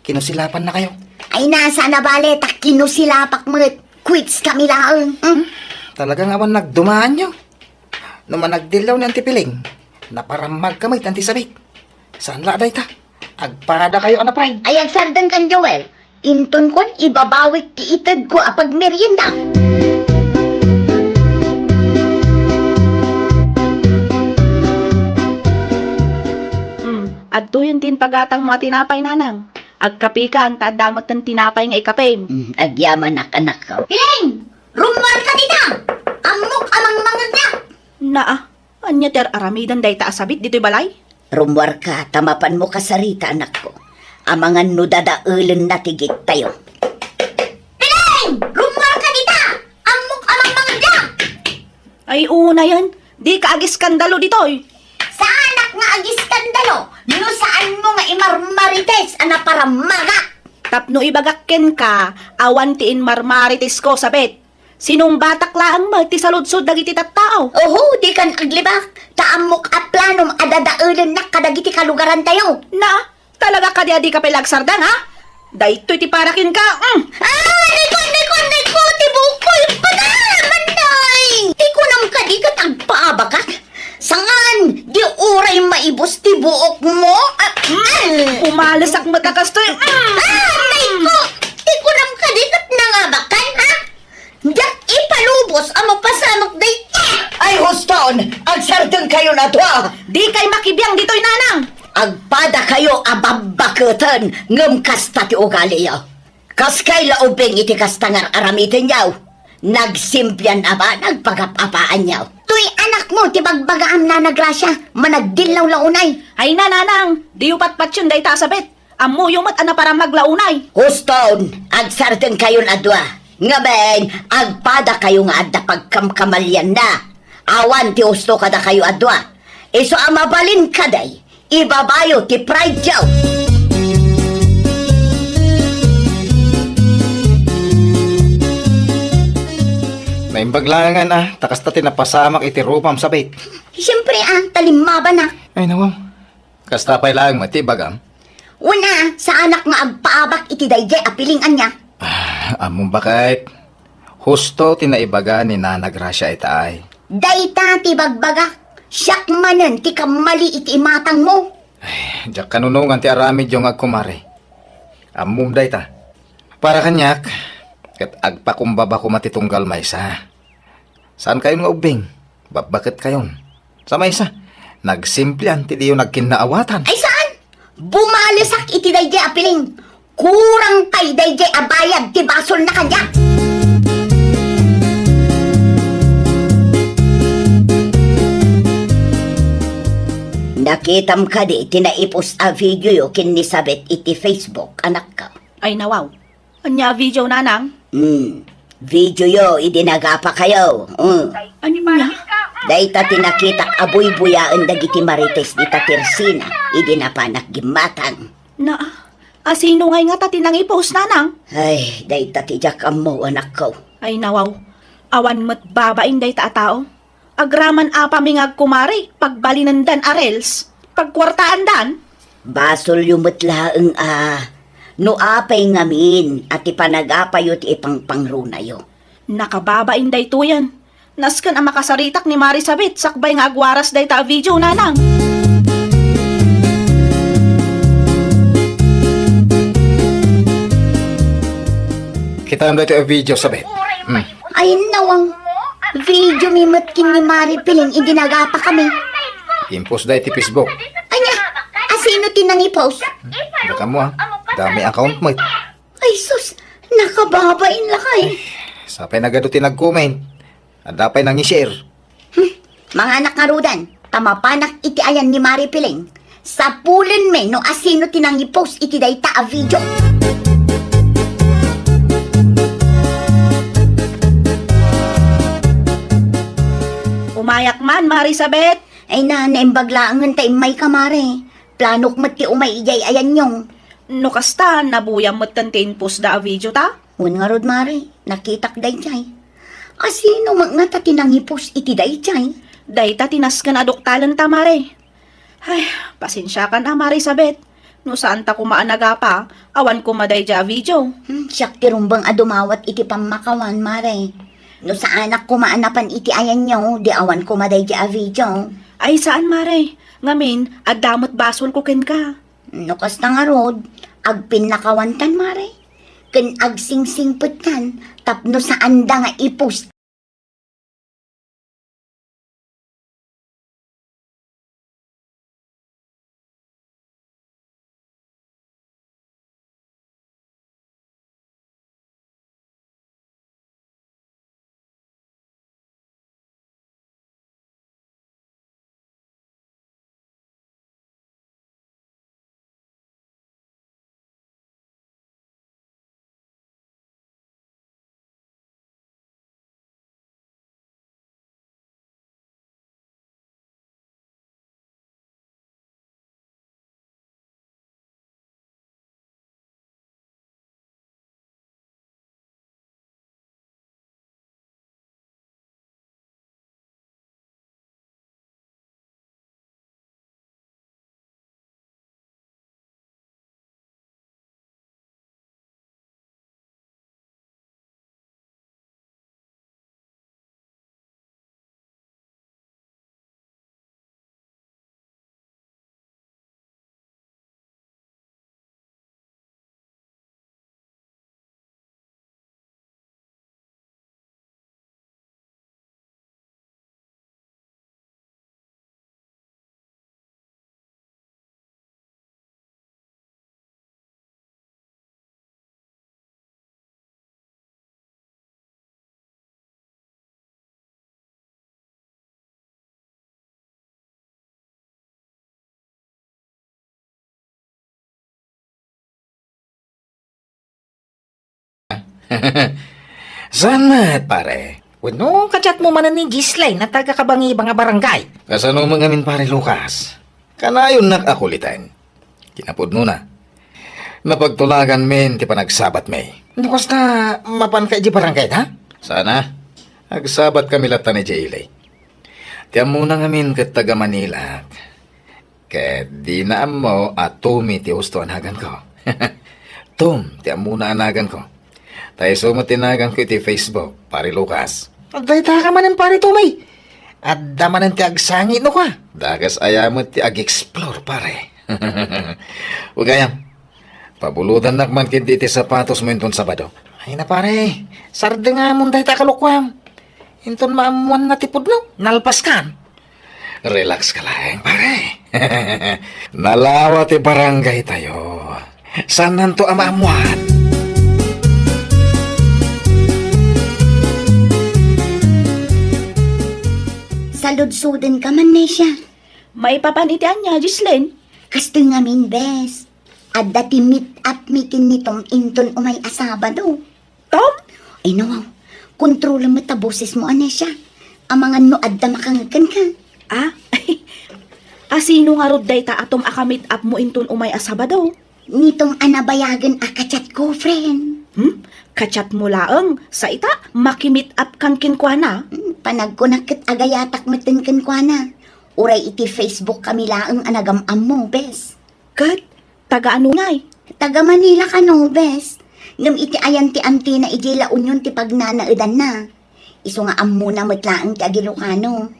Kinusilapan na kayo. Ay nasa nabali, takino sila pakmet. Quits kami lang. Talagang awan nagdumaan nyo. Naman nagdilaw ni anti piling. Naparamag kamay anti sabit. Saan la day ta? Agpada kayo anapay. Ay agsardan kan Joel. Inton kon ibabawik ti itad ko apag merienda. Adto yun tin pagatang mga tinapay nanang. Agkapi ka ang tadamot ng tinapay nga ikapim. Agyaman anak ko. Piling! Rumor ka dita! Amok amang mangag na! Anya ter aramidan day taasabit dito'y balay? Rumor ka, tamapan mo kasarita anak ko. Amangan no dadaulan na tigit tayo. Piling! Rumor ka dita! Amok amang mangag na! Ay una yan. Di ka agis skandalo dito'y. Sa anak nga agiskandalo, no saan mo nga imarmarites ana para maga. Tapno ibagakken ka, awan tiin marmaritis ko sabit. Sinong batak laang magti saludsod dagiti tattao? Oho, di kan aglibak. Taamok at planom adadaulan na kadagiti kalugaran tayo. Talaga ka di ka pilagsardan ha? Dahito iti parakin ka. Niko, tibukoy pa naman, nay. Di ko nang kadikat ang paabakak. Sangan, di uray maibos ti buok mo. Umalasak matakastoy. Niko, di ko nang kadikat nangabakan, ha? Diyak ipalubos ang mapasamak day. Ay, huston, agsardan kayo na to, Di kay makibiyang dito'y nanang. Agpada kayo ababakutan ngem kasta ti ugali yaw. Kas kay laubing iti kastangar aramitin yaw. Nagsimplyan aba nagpagapapaan yaw. Tuy anak mo ti bagbagaam na nagrasya managdilaw launay. Ay nananang, di upat-pat yun day tasabit. Amuyo mat ana para maglaunay. Huston, agsarten kayon adwa. Nga ben, agpada kayo nga adda pagkamkamalyan na. Awan ti husto kada kayo adwa. Iso amabalin kaday, ibabayo ti pride jaw. Naimbaglangan takas ta tinapasamak iti rupam sabit. Siyempre talimaba na. Ay nawam, kasta pa'y lang matibagam. Una, sa anak nga agpaabak iti dayjay apilingan niya. Among bakit, husto tinaibaga ni Nana Gracia itaay. Dayta ti bagbaga, siyak manen ti kamali iti imatang mo. Diyak kanunungan ti aramid yung agkumare. Amum day ta. Para kanyak, kat agpakumbaba ko matitunggal maysa. Saan kayo nga ubing? Bakit kayon? Sa maysa, nagsimplian ti diyo nagkinaawatan. Ay saan? Bumalisak iti dayjay apiling. Kurang kay dayjay abayad ti basol na kanya. Nakitam ka di, tinaipos a video yo kin ni Sabet iti Facebook, anak ka. Ay nawaw. Anya video nanang? Video yo, idinaga pa kayo. Anya? Dayta tinakitak abuy-buyaan dagiti marites ni Tatirsina, idinapanak gimatang. Na, asino ngay nga tati nang i-post nanang? Ay, dayta tijak mo, anak ko. Ay nawaw. Awan mat babain day ta tao. Agraman apa mingag kumari, pagbalinandan arels, pagkwartaan dan. Basol yumutlaang no apay ngamin at ipanagapay ti ipang pangrunayo. Nakababain day to yan. Naskan ang makasaritak ni Marisabit, sakbay nga agwaras day ta video nanang. Kita mo dito video sabit. Ay nawang, video mimatkin ni Mari Piling, idinagapa kami. Impos day ti Facebook. Anya, asino tinangipost? Baka mo dami account mo. Ay sus, nakababain lakay. Sapay nagado ti nag-comment. Adapay nang i-share. Mga anak nga rudan, tamapanak iti ayan ni Mari Piling. Sa pulen me no asino tinangipost iti dayta a video. Umayak man, Marisabet. Ay na, naimbaglaangan tayo may kamare. Planok mati umay ijay ayan yung. No kasta, nabuyang matantin post da a video ta? Un nga rod mare, nakitak day jay. Asino mga ta tinangipos iti day jay? Day ta tinas ka na adoktalan ta, Mare. Ay, pasensya ka na, Marisabet. No saan ta kumaanaga pa, awan ko maday ja video. Siyak tirumbang adumawat iti pamakawan mare. No sa anak ko maanapan iti ayan nyo, di awan ko maday a video. Ay, saan, Mare? Ngamin, adamot basol ko ken ka. No kasta nga rod, agpinakawantan mare. Ken agsingsingputan, tapno sa anda nga ipos Saan mat, pare? Wano, kachat mo man ni Gislay na taga-kabangi mga barangay. Kasano mga min, pare Lucas? Kanayon nakakulitan. Kinapod mo na. Napagtulagan min, ti panagsabat may. Nukas na mapan ka di barangay, ha? Sana, agsabat kami lata ni Jaylay. Tiyan muna ngamin kat taga Manila. Kaya di na mo at Tumi ti gusto anagan ko. Tom, tiyan muna anagan ko. Tayo sumatinagan ko iti Facebook, pare Lucas. Dayta ka man ang pare tumay. At daman ang tiagsangi no ka. Dagas ayamot ti ag-explore, pare. Ugayam, pabuludan nakman kinti iti sapatos mo inton Sabado. Ay na pare, sarde nga mong dayta kalukwam. Inton maamuan na tipod no, nalpas kan. Relax ka lang, pare. Nalawa ti barangay tayo. Saan nanto amamuan? Saludsudan ka man na siya. May papanitian niya, Gislin. Kasto nga min, bes. At dati meet up mikin nitong inton umay asabado. Tom? Ay no, kontrol mo ta boses mo, Anesya. Ang mga noad na makangakan ka. Ah? Asino nga rod day ta atom akamit up mo inton umay asabado? Nitong anabayagan akachat ko, friend. Kachat mo laang, sa ita, makimit up kang kinkwana. Panagkunakit agayatak matin kan kwa na. Uray iti Facebook kami laang anagamam mo, bes. Kat, taga ano ngay? Taga Manila ka no, bes. Ngam iti ayan ti anti na iji laun yun ti pagnanaidan na. Iso nga ammo na matlaang ti agilokano.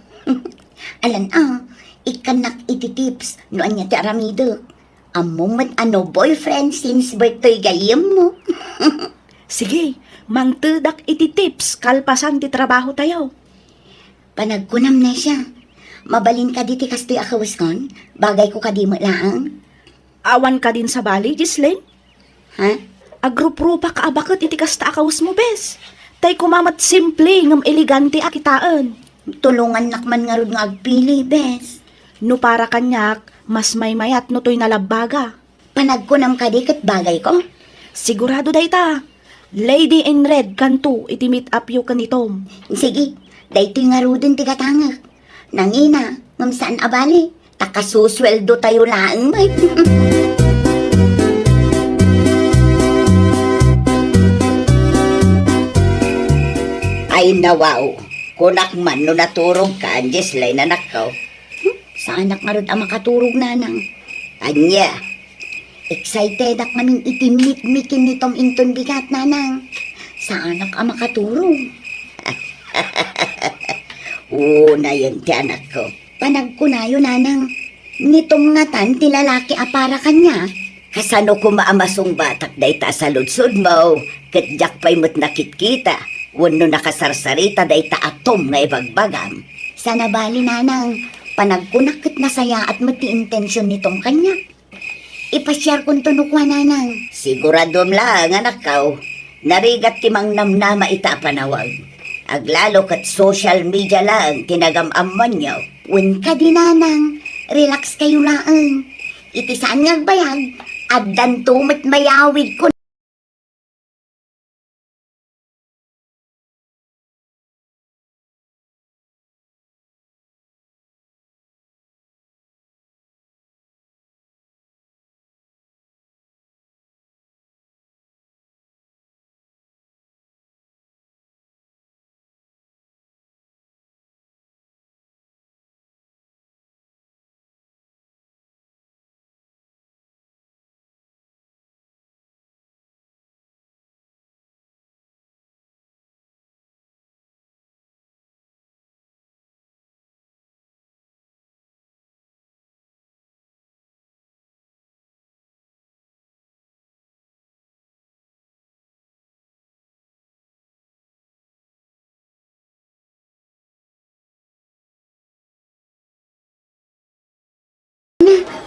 Alan ikanak iti tips no anya ti aramido. Ammo mat ano boyfriend since birthday gayem mo. Sige, mangtudak iti tips, kalpasan ti trabaho tayo. Panagkunam na siya. Mabalin ka diti kastoy akawas kon, bagay ko kadi mo laang. Awan ka din sa bali, Gislin? Ha? Agrup-rupa ka abakot iti kasta akawas mo, bes. Tay kumamat simple ngam elegante akitaan. Tulungan nakman nga rod nga agpili, bes. No para kanyak, mas may mayat no to'y nalabaga. Panagkunam ka di kat bagay ko. Sigurado day ta. Lady in Red kanto iti meet up yu kanitom. Sige, dahito nga rodin ti katangak. Nangina, ngam saan abali? Takasusweldo tayo laang, may. Ay nawaw, kunak man no naturog ka, Gislay na nakaw. Sa anak nga rod ang makaturog nanang. Anya, Excited ak maning itimik-mikin nitong inton bigat nanang. Sa anak ang makaturog. una yun ti anak ko. Panagkunayo nanang. Nitong nga tan ti lalaki apara kanya. Kasano ko maamasong batak day ta sa ludsod mo, katjak pa'y mo't nakitkita, wano nakasarsarita day ta atom nga ibagbagam. Sa nabali nanang, panagkunakit na saya at mati intensyon nitong kanya. Ipasyar kong tunukwa nanang. Siguradom lang, anak ko, narigat timang namnama ita panawag. Aglalo kat social media lang, tinagam-amman nyo. Wen ka di nanang, relax kayo laang. Iti saan ngag bayag, addan tumit mayawid ko.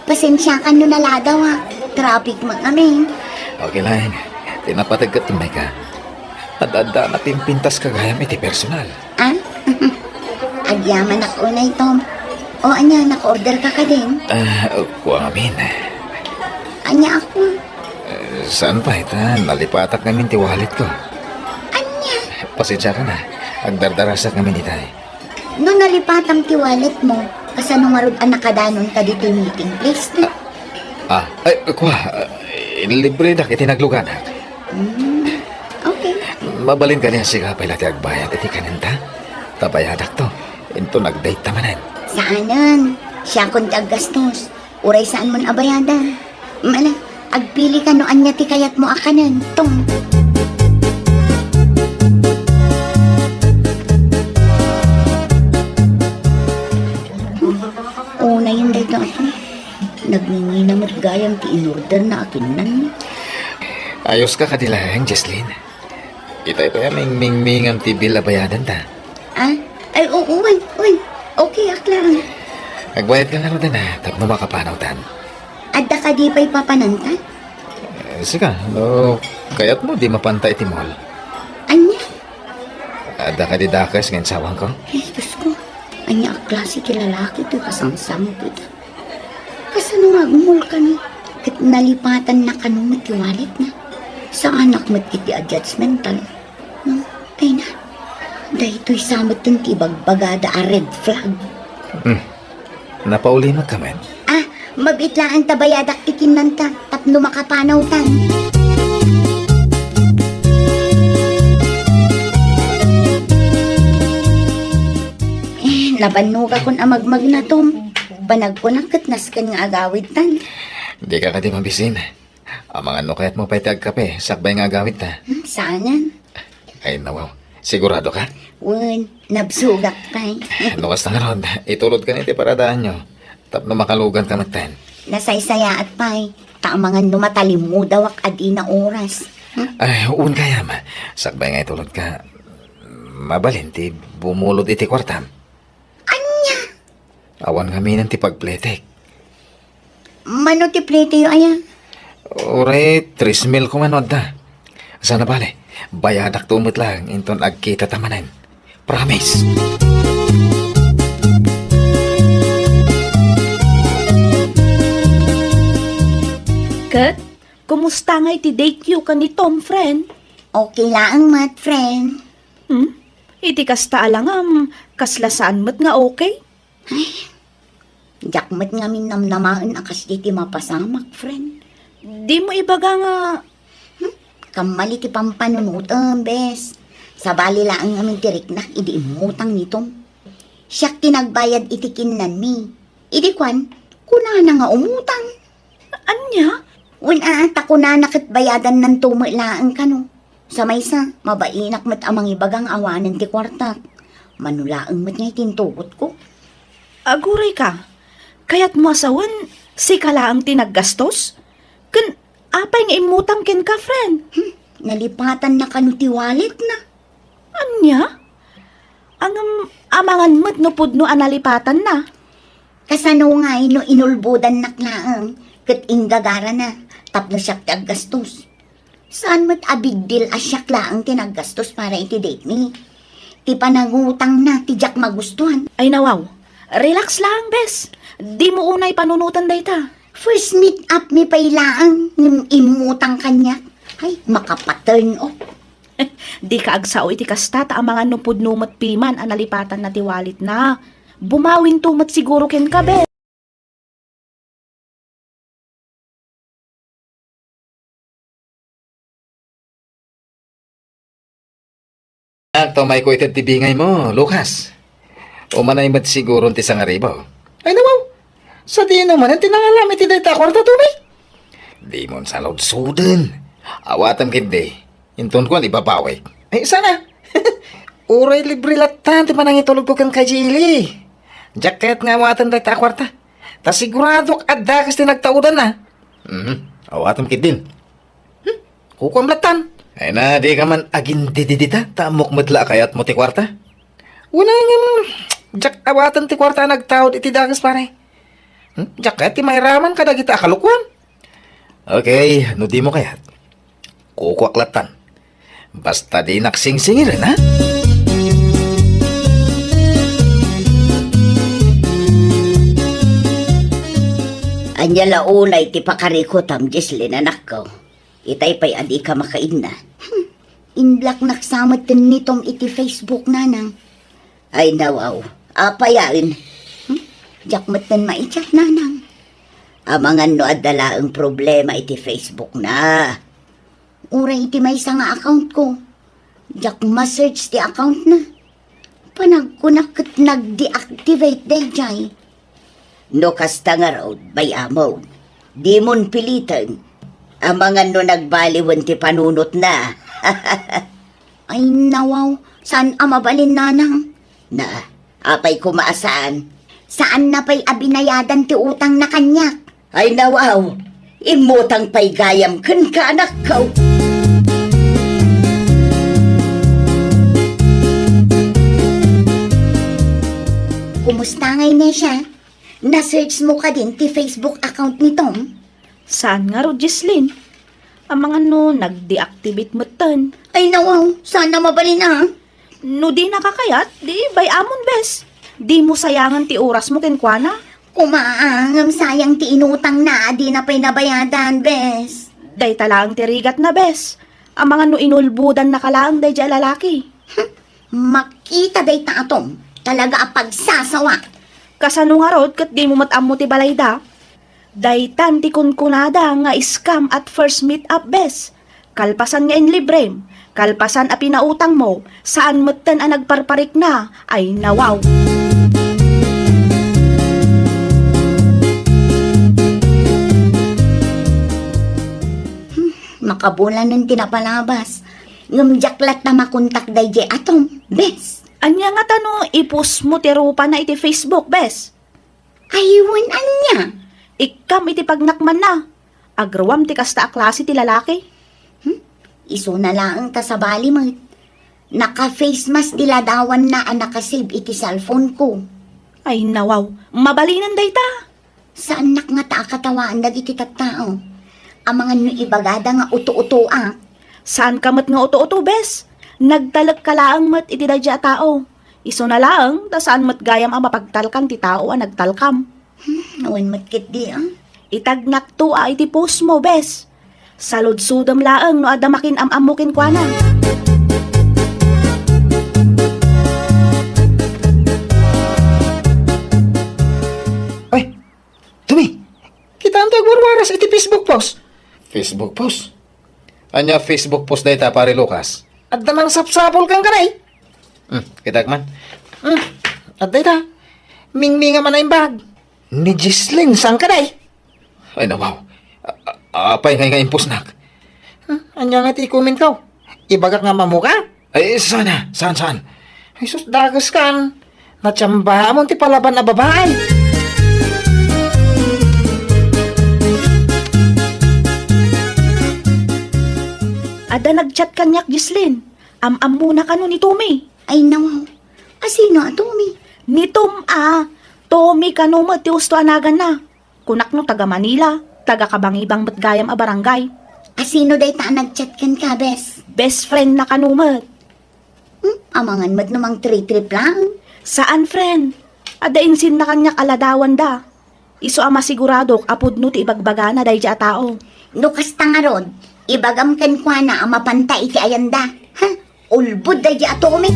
Pasensya ka no naladaw ha. Traffic mo kami. Okay lang. Tinapatagkat tumay ka. Adada na pimpintas kagayam iti personal. Ah? Agyaman ako na ito. O anya, naka-order ka ka din? Kuha ngamin. Anya ako. Saan pa ita? Nalipatak namin ti wallet ko. pasensya ka na. Agdardarasa kami ni tay. No nalipatang ti wallet mo, kasano nga rod ang nakadanon ka dito yung meeting place na. Ay, kuha. Libre na kitinaglugan. Okay. Mabalin ka niya siya pala ti agbayad iti kaninta. Tabayadak to. Into nag-date tamanan. Saanan? Siya kon ti aggastos. Uray saan mon abayadan. Mala, agpili ka no anya ti kayat mo akanan. Tong. Una yun dito ako. Nagningi na matgayang ti in-order na akinan. Ayos ka kadilang, Jesslyn. Itay pa yung ming-mingam ti bill abayadan ta. Ah? Ay, oo, uy. Okay, aklang. Agbayad ka na rin na. Tapno makapanaw tan. Adda ka di pa'y papananta? Sika, no, kayat mo di mapantay ti mall. Anya? Ada ka di dakas ngayon sawang ko. Ay, Diyos ko. Anya, klase ti lalaki to kasangsam kita. Kasano nga gumul ka ni? Kat nalipatan na kanong matiwalit na. Sa anak mo't iti adjustmental. No? Ay na. Dahito'y samot ng tibagbagada a red flag. Napauli mo ka man. Ah, mabitla ang tabayadak tikinan ta. Tapno makapanaw tan. Nabanuga kon amagmag na tom. Banag ko na katnas ka nga agawid tan. Di ka di mabisin. Ang mga nukayat mo pa'y kape, sakbay nga agawit ta. Saanan? Ay, nawaw. Sigurado ka? Wen, nabsugak pa'y. Nuwas na nga ron. Itulod ka niti paradaan nyo. Tapno makalugan ka magtan. Nasaysaya at pa'y. Taamangan numatalim mo dawak adi na oras. Ay, uun kaya ma. Sakbay nga itulod ka. Mabalin ti bumulod iti kwartam. Anya? Awan kami ng ti pagpletek. Mano ti plete yo aya? Ore, 3,000 kung ano da. Sana bale, bayadak tumot lang inton agkita tamanan. Promise. Kat, kumusta nga iti date you ka ni Tom, friend? Okay lang, mat friend. Iti kasta alangam, kaslasaan mo't nga okay? Jakmat nga min namnamaan akas di ti mapasamak, friend. Di mo ibaga nga, Kamali ti pampanunutan, bes. Sa bali lang ngamin tiriknak, idi imutang nitong. Siyak tinagbayad itikinan mi. Idi kwan, kuna na nga umutang. anya? Wala ko na nakitbayadan ng tumilaan ka no. Sa maysa, mabainak mat amang ibagang awanan ti kwartak. Manulaang mat nga itintugot ko. Aguray ka. Kaya't mo asawan, si kalaang tinaggastos? Kan, apay nga imutang ken ka, friend. Nalipatan na kanu ti wallet na. Anya? Ang amangan mo't no pudno analipatan na. Kasano nga no inulbudan naklaang. Kat inggagara na. Tapno siyak ti aggastos. Saan mo't abig deal asyak laang tinaggastos para iti date ni? Ti panangutang na, ti jak magustuhan. Ay nawaw, relax lang, bes. Di mo unay panunutan dayta. First meet up mi pailaang ng imutang kanya. Ay, makapaturn off. Di ka agsao iti kasta ta mga nupud numat pilman analipatan na tiwalit na. Bumawin tumat siguro ken ka, be. Tomay ko ito tibingay mo, Lucas. Umanay mat siguro ti sangaribo. Ay nawaw, sa di naman ang tinangalam iti dayta kwarta tubig. Di mon sa loud sudden. Awatan kindi. Inton ko ang ibabaway. Ay sana. Uray libre latan ti manang itulog ko kang kajili. Jacket nga awatan dayta kwarta. Ta sigurado adda kas ti nagtaudan na. Awatan kidin. Kukom latan. Ay na, di ka man agin dididita, tamok madla kayat mo ti kwarta. Una nga mo, jak awatan ti kwarta nagtawad iti dagas pare. Jak kayat ti mayraman kada kita akalukwan. Okay, no di mo kayat. Kukwaklatan. Basta di naksing-singirin, ha? Anya launay ti pakariko tam Jesslyn anak ko. Itay pa'y adi ka makain na. Inblak naksamot din nitong iti Facebook nanang. Ay nawaw, apayain. Jakmat din maichat nanang. Amangan no adala ang problema iti Facebook na. Uray iti may nga account ko. Jak ma-search ti account na. Panagkunak kat nag-deactivate dayjay. No kasta nga raw, bayamon. Di mon pilitan. Amangan no nagbaliwan ti panunot na. Ay nawaw, saan amabalin nanang? Na, apay kumaasaan. Saan na pa'y abinayadan ti utang na kanyak? Ay nawaw, imutang pay gayam kan ka anak ko. Kumusta ngay na siya? Na-search mo ka din ti Facebook account ni Tom? Saan nga ro, Jesslyn? Ang mga no, nag-deactivate mo tan. Ay nawaw, saan na mabalin na? No di nakakayat, di bayamon bes. Di mo sayangan ti oras mo kenkwana. Kumaangam sayang ti inutang na, di na pa'y nabayadan, bes. Day talang ti rigat na bes. Ang mga no inulbudan na kalaang day dya lalaki. Makita day ta Tom, talaga a pagsasawa. Kasano nga rod kat di mo matammo ti balayda. Daytan ti kunkunada nga scam at first meet up bes. Kalpasan nga in librem. Kalpasan a pinautang mo. Saan matan a nagparparik na. Ay nawaw. Makabulan ng tinapalabas. Ngamjaklat na makontak day jay Atom, bes. Anya nga tano, ipus mo ti rupa na iti Facebook bes. Aywan anya. Ikam iti pagnakman na. Agrawam ti kasta a klase ti lalaki. Iso na lang ta sa bali mo. Naka-face mask diladawan na ang nakasave iti cellphone ko. Ay nawaw, mabalinan day ta. Saan nak nga ta katawaan dagiti tattao? Ang mga nyo ibagada nga uto-uto ah. Saan ka mat nga uto-uto bes? Nagtalag ka laang mat iti dadya tao. Iso na lang, ta saan mat gayam ang mapagtalkan ti tao a nagtalkam. Awan matkit di ah. Itagnak to iti post mo bes. Saludsudam laang no adamakin amamukin kwa na. Ay, Tumi, kita ang tagwarwaras iti Facebook post. Facebook post? Anya Facebook post na ita, pare Lucas? At damang sapsapol kang kanay. Kitak man. At dayta, mingminga man na bag. Ni Jesslyn, saan kanay? Ay nawaw. Apay nga impusnak. Anya nga ti comment ko. Ibagak nga mamuka. Ay, sana. Saan? Ay sus, dagas kan. Natsamba mo ti palaban na babae. Ada nagchat kanyak Jesslyn. Am muna ka no ni Tommy. Ay nawaw. Asino Atomi? Ni Tom Tommy ka no ti usto anagan na. Kunak no taga Manila. Taga kabangibang batgayam a barangay. Asino day ta nagchat kan ka, bes? Best friend na kanumat. Amangan mat namang trip lang. Saan friend? Ada insin na kanyak aladawan da. Iso ama sigurado apod no ti ibagbaga na day dya tao. Nukas tangarod, ibagam kan kwa na ang mapanta iti ayanda. Ha? Ulbud day di Atomi.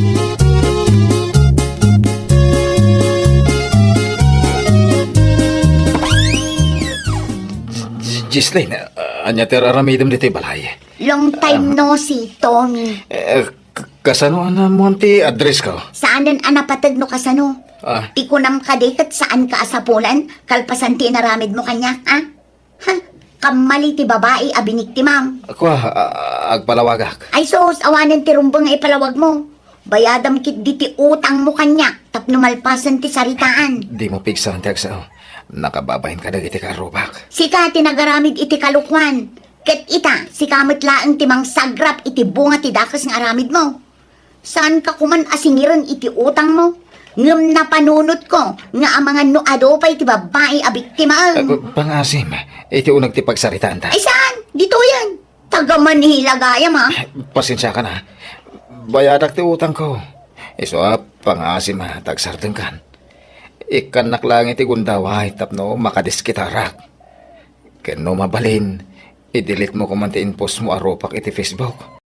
Jesslyn, anya teraramidam dito balay. Long time no see, Tommy. Kasano na mo ti address ko? Saanan anapatag no kasano? Ti kunam ka di kat saan ka asapulan? Kalpasan ti naramid mo kanya, ha? Ha? Kamali ti babae abinik ti ma'am. Ako, agpalawagak. Ay sos, awanan ti rumbang ipalawag mo. Bayadam kit di ti utang mo kanya. Tapno malpasan ti saritaan. Di mo pigsahan ti agsaw. Nakababahin ka na iti karubak. Sika ti nagaramid iti kalukwan. Ket ita, sikamot laang ti mang sagrap iti bunga ti dakas nga aramid mo. Saan ka kuman asingiran iti utang mo? Ngam na panunot ko nga amangan no adopay ti babae abiktima. Pangasim, iti unang ti pagsaritaan ta. Ay saan? Dito yan. Taga Manila gayam ha. Pasensya ka na. Bayadak ti utang ko. Iso pangasim tagsarteng kan. Ikanak lang iti gundaway tapno makadiskitarak. Kano mabalin, i-delete mo kumanti in post mo aropak iti Facebook.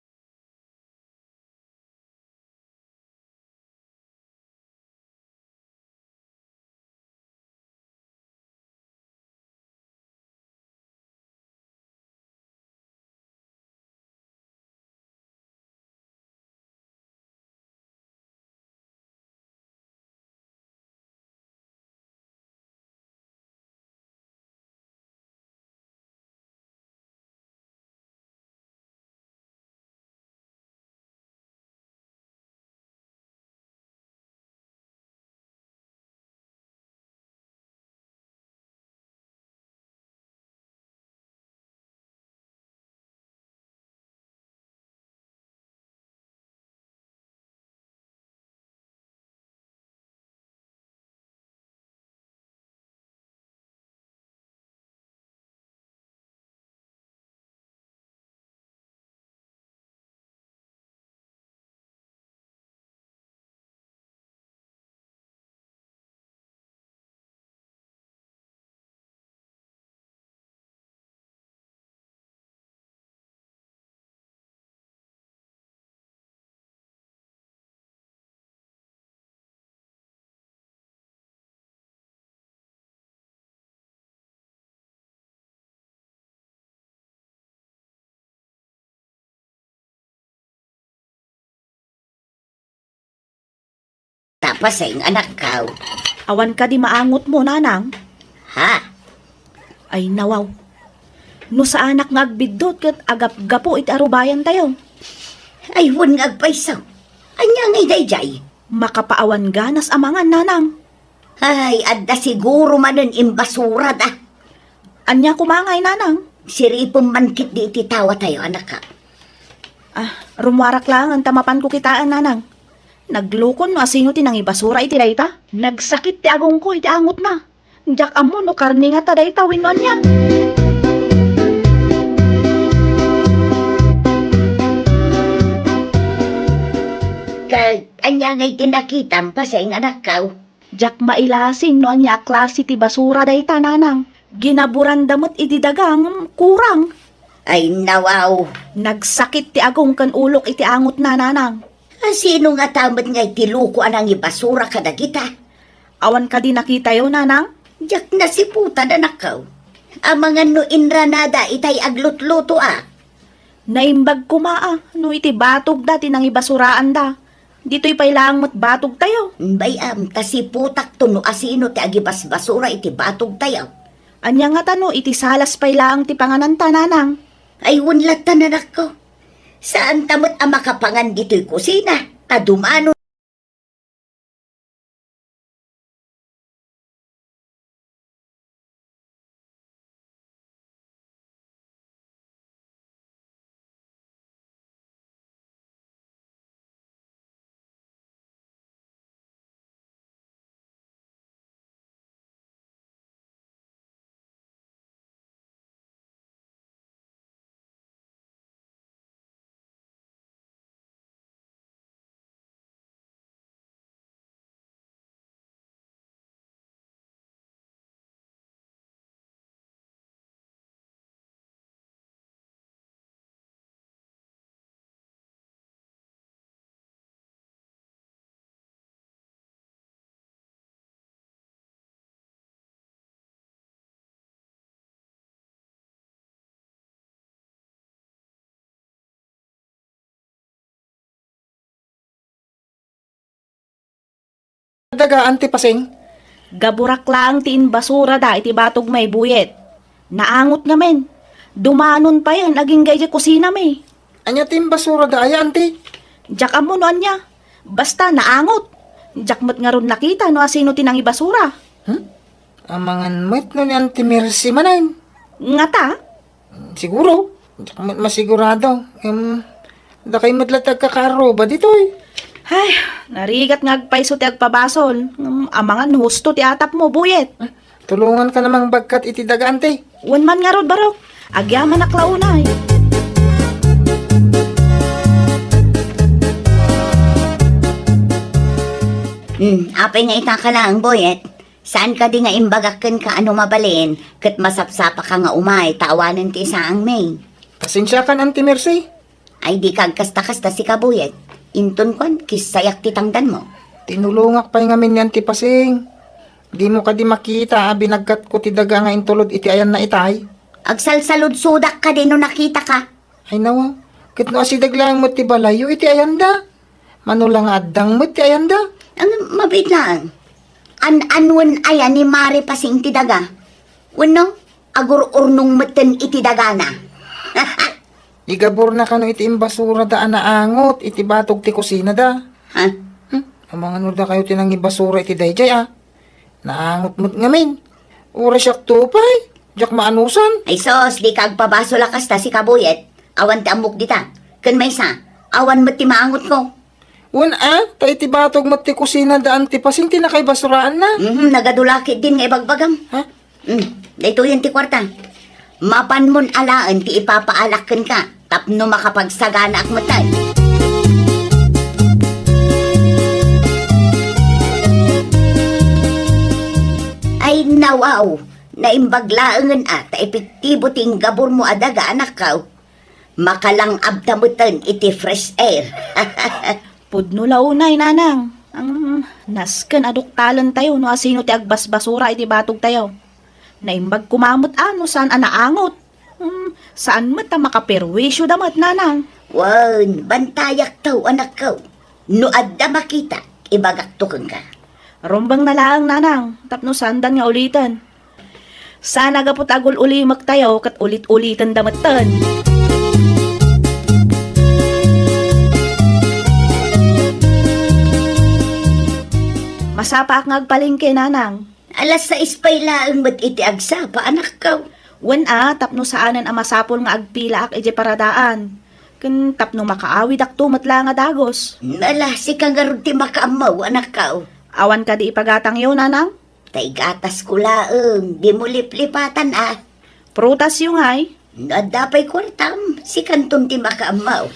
paseng anak ka. Awan ka di maangot mo, nanang. Ha? Ay nawaw. No sa anak nga agbidot kat agap-gapo iti arubayan tayo. Ay, wun nga agpaisaw. Anya ngay dayjay. Makapaawan ganas amangan, nanang. Ay, adda siguro manon imbasura da. Anya kumangay, nanang. Siripong mankit di ititawa tayo, anak ka. Rumwarak lang ang tamapan ko kitaan, nanang. Naglukon no asino tinang ibasura iti dayta. Nagsakit ti agong ko iti angot na. Diyak amon no karni nga ta dayta winon niya. Kag, anya ngay tinakitam paseng anak ka. Diyak mailasing no anya klase ti basura dayta, nanang. Ginaburan damot iti dagang kurang. Ay, nawaw. Nagsakit ti agong kan ulok iti angot na, nanang. Sino nga tamat ngay tiluko anang ibasura kada kita? Awan ka di nakita yo, nanang. Diyak na si puta na nakaw. Ang mga no inranada itay aglutluto Naimbag kumaa, no iti batog da tinang ibasuraan da. Dito'y pailang mo't batog tayo. Bayam, kasi putak to no asino ti agibas basura iti batog tayo. Anya nga tano, iti salas pailang ti pangananta, nanang. Ay wunlat tananak ko. Saan tamot ang makapangan dito'y kusina? Tadumano. Daga, ante paseng. Gaburak lang ti basura da iti batog may buyet. Naangot nga men. Dumanon pa yan, aging gaya kusina may. Anya tim basura da ay, ante. Diyak amo no anya. Basta naangot. Diyak mo't nga ron nakita no asino tinang ibasura. Amangan mo't no ni ante Mercy manayin. Nga ta? Siguro. Masigurado. Da kayo madlatag kakaro ba dito eh? Ay, narigat nga agpaiso ti agpabasol. Amangan husto ti atap mo, buyet. Tulungan ka namang bagkat iti daga, ante. Wan man nga rod barok. Agyaman na klaunay. Apay nga ita ka lang, boyet. Saan ka di nga imbagakan ka ano mabalin, kat masapsapa ka nga umay, tawanan ti isaang may. Pasensya kan, ante Mercy. Ay di kagkasta-kasta si kabuyet. Inton kon, kisayak ti tangdan mo. Tinulungak pa nga min yan ti paseng. Di mo ka di makita, binagkat ko ti daga nga intulod iti ayan na itay. Agsalsalod sudak ka din no nakita ka. Ay nawa, kit no asidag lang mo ti balayo iti ayan da. Manulang adang mo ti ayan da. Ang mabit lang. An-anwan ayan ni Mari pasing ti daga. Wano, agur-urnong meten iti daga na. Igabor na ka no iti imbasura da anaangot, iti batog ti kusina da. Ha? Ang mga da kayo tinang ibasura iti dayjay Naangot mo't ngamin. Ura siyak tupay, jak maanusan. Ay sos, di kagpabaso lakas ta si kabuyet. Awan ti amok dita. Kan may sa, awan mo ti maangot ko. Ta iti batog mo't ti kusina daan ti pasing tinakay basuraan na. Nagadulakit din nga ibagbagam. Ha? Dito yan ti kwarta. Mapan mon alaan ti ipapaalakan ka. Tapno makapagsagana ak matay. Ay nawaw, naimbaglaangan ta epektibo ting gabor mo adaga anak ka. Makalang abdamutan iti fresh air. Pudno launay, nanang. Ang nasken aduktalan tayo no asino ti agbasbasura iti batog tayo. Naimbag kumamot ano saan anaangot. Saan mat ta makaperwisyo damat, nanang? Wan, bantayak taw anak ko. No adda makita, ibagak tukang ka. Rumbang na lang, nanang. Tapno sandan nga ulitan. Sana gapot agol uli magtayo kat ulit-ulitan damatan. Masapa ak ngagpalingke, nanang. Alas 6 pa'y laang mat iti agsa, paanak ka. Wen tapno saanan ang masapol nga agpila ak ije paradaan. Ken tapno makaawid ak tumatla nga dagos. Nala, si kang garod ti makaamaw, anak ka. Awan ka di ipagatang yun, nanang. Taigatas ko laang, di mo liplipatan Prutas yung ay. Nga dapay kwartam, si kanton ti makaamaw.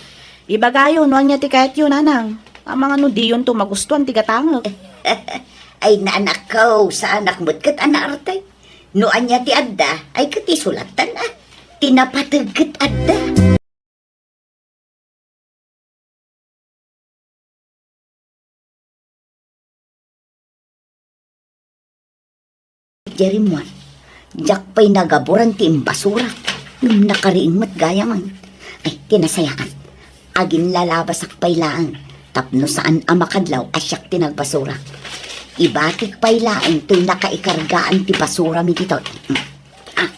Ibagayo, no niya ti kahit yun, nanang. Ang mga no di yun to magustuhan ti gatangak. Ay naanak ko, sa anak mo't kat anartay. No anya ti adda, ay kati sulatan tinapatagkat adda. Jerimuan, jak pa'y nagaburan ti imbasura. Nung nakariing mat gaya man. Ay, tinasayaan. Agin lalabas ak pa'y laang. Tapno saan amakadlaw asyak tinagbasura. Ibatik pa'y laang to'y nakaikargaan ti basura mi dito.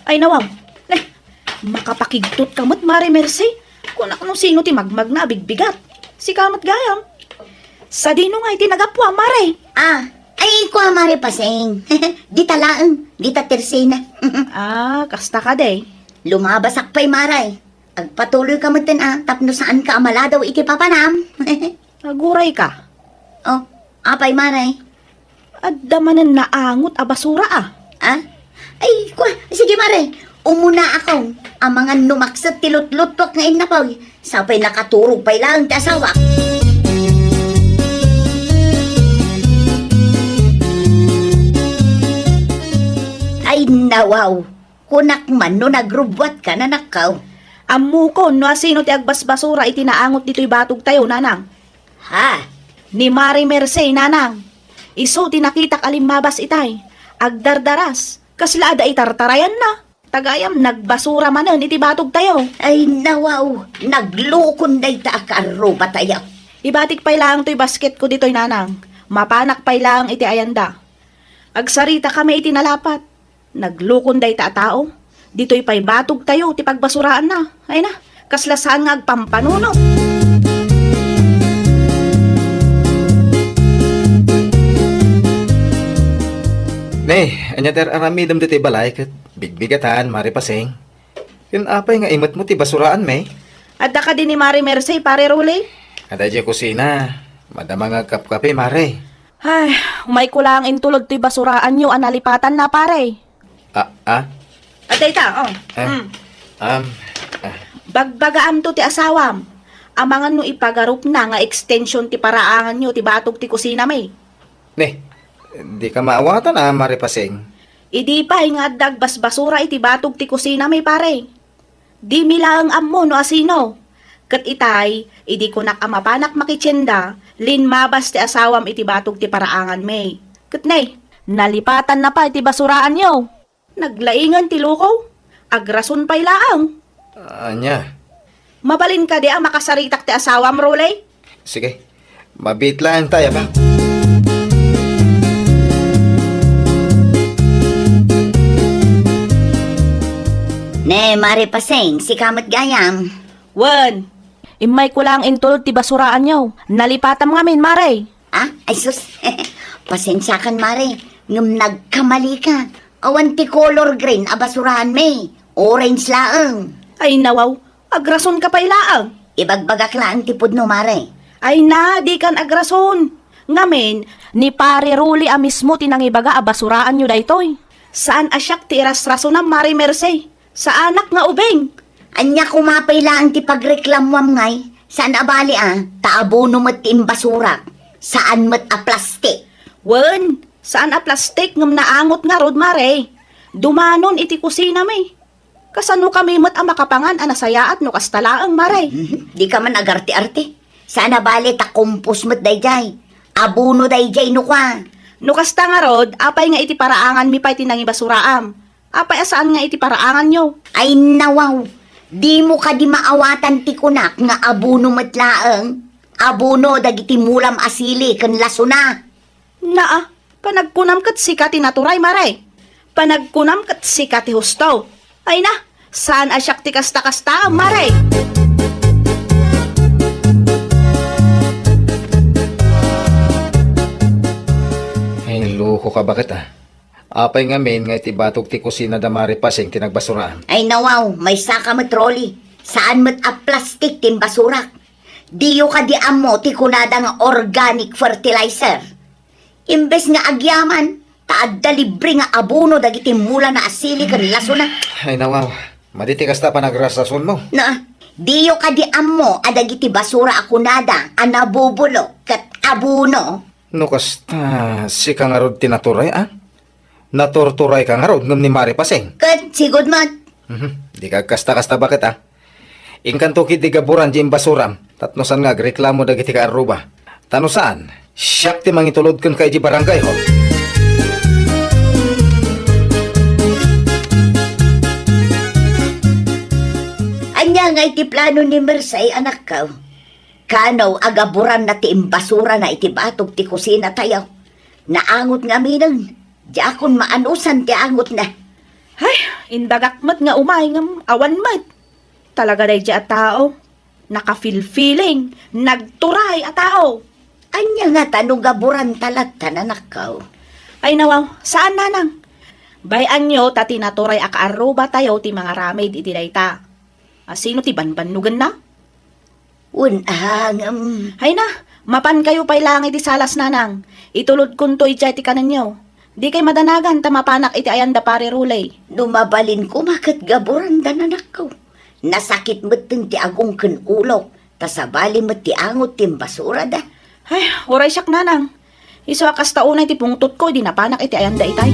Ay nawaw. Makapakigtot kamot, Mari Mercy. Kung ako sino ti magmag na bigbigat. Si kamat gayam. Sa dino nga iti nagapwa, Mare. Ay, kuha mari paseng. Di talaang, di tatersena. Kasta ka day. Lumabasak pa'y maray. Agpatuloy ka mo tapno saan ka amala daw iti papanam. Naguray ka. Oh, apay maray. At damanan naangot a basura Ay, kuha, sige maray. Umuna ako. Ang mga numaksat tilot-lutok ngayon na pa'y. Sapay nakaturog pa'y lang ti asawa. Ay, nawaw. Kunak man no nagrubwat ka na nakaw. Amukon, no asino ti agbasbasura iti naangot dito'y batog tayo, nanang. Ha? Ni Mari Mercy, nanang. Iso tinakitak alimabas itay. Agdardaras. Kasla ada itartarayan na. Tagayam nagbasura manan iti batog tayo. Ay, nawaw. Naglukon day ta akaro batayaw. Ibatik pay lang to'y basket ko dito'y nanang. Mapanak pay lang iti ayanda. Agsarita kami iti nalapat. Naglukon day ta tao. Dito'y pay batog tayo ti pagbasuraan na. Ay na, kaslasaan nga agpampanunot. Anya ter aramidam diti balay ket bigbigatan mari paseng. Ken apay nga imot mo ti basuraan may. Adda ka din ni Mari Mercy, pare Ruli. Ada di kusina. Madama nga kapkape mare. Ay, umay ko lang intulog to'y basuraan nyo, analipatan na pare. Aday ta, Bagbagaam to ti asawam. Amangan no ipagarup na nga extension ti paraangan nyo, ti batog ti kusina may. Di ka maawatan mari paseng. Idi pa nga dagbas basura iti batog ti kusina may pare. Di milaang ammo no asino. Kat itay, idi ko nakamapanak makitsenda, linmabas ti asawam iti batog ti paraangan may. Kat nalipatan na pa iti basuraan nyo. Naglaingan ti lukaw. Agrason pa'y laang. Anya. Mabalin ka di makasaritak ti asawam, Rolay. Sige. Mabitlaan tayo ba? Ne, mari paseng, si kamat gayam. Wan, imay ko lang intulog ti basuraan nyo. Nalipatam ngamin, Mare. Ay sus, pasensya kan mari. Ngam nagkamali ka. Awan ti color green, abasurahan may. Orange laang. Ay nawaw, agrason ka pa'y laang. Ibagbagak laang tipod no, mare. Ay na, di kan agrason. Ngamin, ni pare Ruli mismo tinangibaga abasuraan nyo daytoy. Saan asyak ti iras-rasonam, Mari Mercy? Sa anak nga ubeng. Anya kumapay laang ti pagreklamwam ngay. Saan abali taabono mat ti imbasura. Saan mat a plastik. Wen, saan a plastik ngam naangot nga rod, Mare? Dumanon iti kusina may. Kasano kami mat a makapangan anasayaat no kastalaang, Mare? Di ka man agarte-arte. Saan abali ta kumpus mat dayjay. Abono dayjay no ka. No kasta nga rod, apay nga iti paraangan mi pa'y tinangi basuraam. Apay asaan nga iti paraangan nyo? Ay nawaw, di mo ka di maawatan ti kunak nga abono matlaang. Abuno dagiti mulam asili ken lasuna. Naa, panagkunam kat si Kati naturay, maray. Panagkunam kat si Kati husto. Ay na, saan asyak ti kasta-kasta, maray? Ay, loko ka bakit Apay ngamin nga iti batok ti kusina da maripasing tinagbasuraan. Ay nawaw, may saka met trolley. Saan met a plastic tin basurak. Diyo ka di amo ti kunada nga organic fertilizer. Imbes nga agyaman, taadda libre nga abuno dagiti mula na asili ken lasuna. Ay nawaw, maditi kasta pa nagrasason mo. Na, diyo ka di amo adagiti basura akunada anabubulo ket abuno. No kasta, si kangarod tinaturay Naturturay kangarod ngam ni maripasing. Ket sigod mat. Di ka kasta-kasta bakit Ingkanto kiti gaburan di basuram. Tatnosan nga reklamo dagiti ka aruba. Tano saan? Siyak ti mangitulod kan kay di barangay ho. Anya nga iti plano ni Mersay anak ka. Kanaw agaburan na ti imbasura na iti batog ti kusina tayo. Naangot nga minang. Di akon maanusan ti angot na. Ay, indagakmat nga umay ngam awan mat. Talaga day di a tao. Naka-feel-feeling, nagturay a tao. Anya nga tanong gaburan talat tananak ka. Ay nawaw, saan nanang? Bayan nyo, tati naturay akaaruba tayo ti mga ramay iti dayta. Sino ti banbanugan na? Unang, Hay na, mapan kayo pay lang iti salas nanang. Itulod kunto iti ti kanan nyo. Di kay madanagan tamapanak iti ayanda pare rulay. Dumabalin ko makat gaburan tananak ko. Nasakit mo ti agong ken ulo. Tasabali mo ti angot ti basura da. Ay, oray siyak nanang. Iso akas taunay ti pungtot ko, di napanak iti ayanda itay.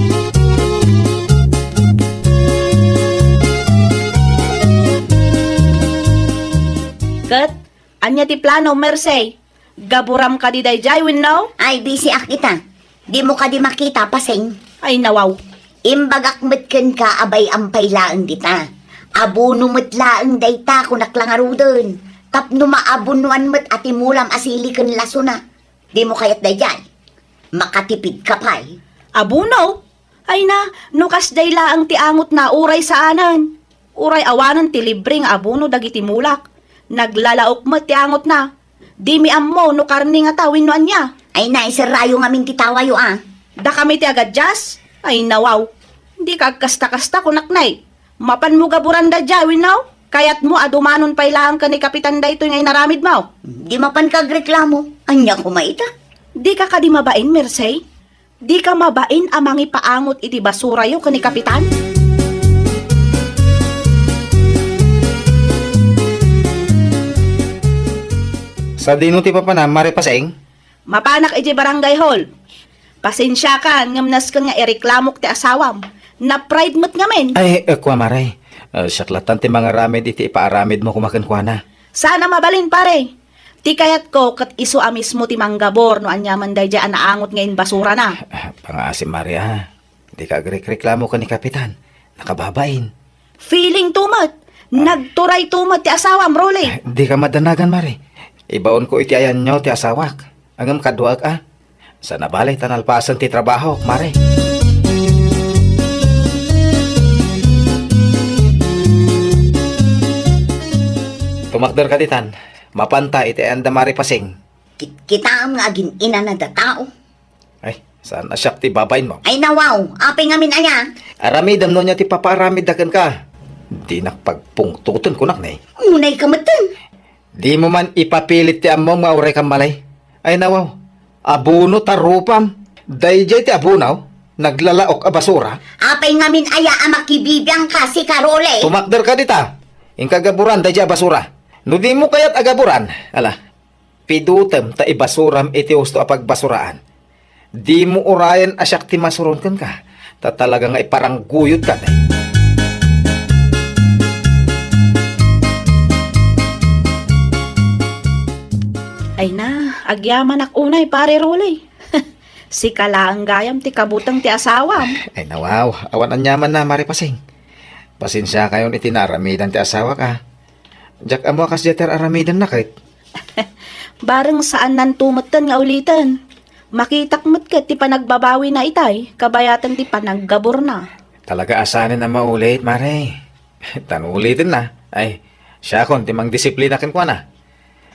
Kat, anya ti plano, Mersey? Gaburam ka di dayjay, winnaw? Ay, busy akita. Di mo ka di makita, paseng. Ay, nawaw. Imbagak metken ka abay ampay laeng dita. Abuno met laeng dayta kunak langaruden. Tapno maabunuan met ati mulam asili ken lasuna. Di mo kayat dayjay. Makatipid ka pay. Abuno? Ay na, nukas day laang ti angot na uray saanan. Uray awanan ti libreng abuno dagiti mulak. Naglalaok mo ti angot na. Di mi ammo no karni nga tawin no anya. Ay naisarayo nga min titawayo Da kami ti agadjas? Ay nawaw. Di kagkasta-kasta kunaknay. Mapan mo gaburan da jawin now? Kayat mo adumanon pay lang ka ni Kapitan da ito ngay naramid mo. Di mapan kagreklamo. Anya kumaita. Di ka di mabain, Mersey? Di ka mabain amang ipaangot iti basura yo ka ni Kapitan? Sa dinuti pa na maripasing? Mapanak iti barangay hall. Pasensya ka, ngamnas ka nga ireklamok ti asawam. Na pride mo't ngamin. Ay, kwa maray. Saklatan ti mga ramid iti ipaaramid mo kumakan kwa na. Sana mabalin pare. Ti kayat ko kat iso amis mo ti manggabor no anyaman day dyan naangot ngayon basura na. Pangasim Maria, di ka reklamo ka ni Kapitan. Nakababain. Feeling tumat. Nagturay tumat ti asawam, Rolly. Di ka madanagan, Mari. Ibaon ko iti ayan nyo ti asawak. Angam kaduag Sa nabalay tanalpasan ti trabaho, Mari. Tumakder ka ditan. Mapanta iti anda Mari pasing. Kitaam nga agin ina na da tao. Ay, saan asyak ti babayin mo? Ay nawaw, apay nga min aya. Aramid amno niya ti paparamid dakan ka. Di nakpagpungtuton kunak na Unay kamatan. Di mo man ipapilit ti among mauray kang malay. Ay nawaw, abuno tarupam. Dayjay ti abunaw, naglalaok a basura. Apay nga min aya makibibiyang ka si Karole. Tumakder ka dita. Ingkagaburan dayjay a basura. No di mo kayat agaburan. Ala, pidutem ta ibasuram iti husto a pagbasuraan. Di mo urayan asyak ti masuron kan ka. Ta talaga nga iparangguyod ka Ay na, agyaman ak unay pare Rolly. Si kalaang gayam ti kabutang ti asawam. Ay nawaw, awan ang yaman na maripasing. Pasensya kayon itinaramidan ti asawa ka. Jak amo kas jeter aramidan na kait. Bareng saan nan tumatan nga ulitan. Makitak mo't kat ti panagbabawi na itay, kabayatan ti panaggabor na. Talaga asanin na maulit, Mare. Tanulitin na. Ay, siya kon timang disiplina kin kwa na.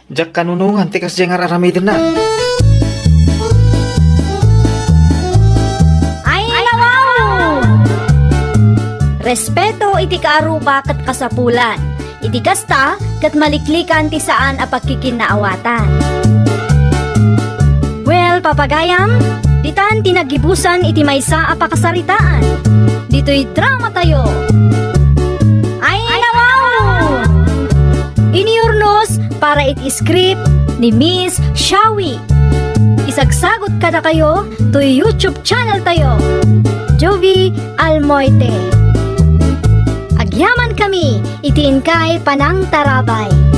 Jak kanunungan ti kas jengar aramidin na. Ay, wow! Respeto iti kaaruba kat kasapulan. Iti kasta kat maliklikan ti saan a pagkikinaawatan. Well, papagayam, ditan tinagibusan iti maysa a pakasaritaan. Dito'y drama tayo. Ay, wow! Iniurnos para iti script ni Miss Shawi. Isagsagot kada kayo to YouTube channel tayo. Jovi Almoite. Agyaman kami, itiin kay Panang Tarabay.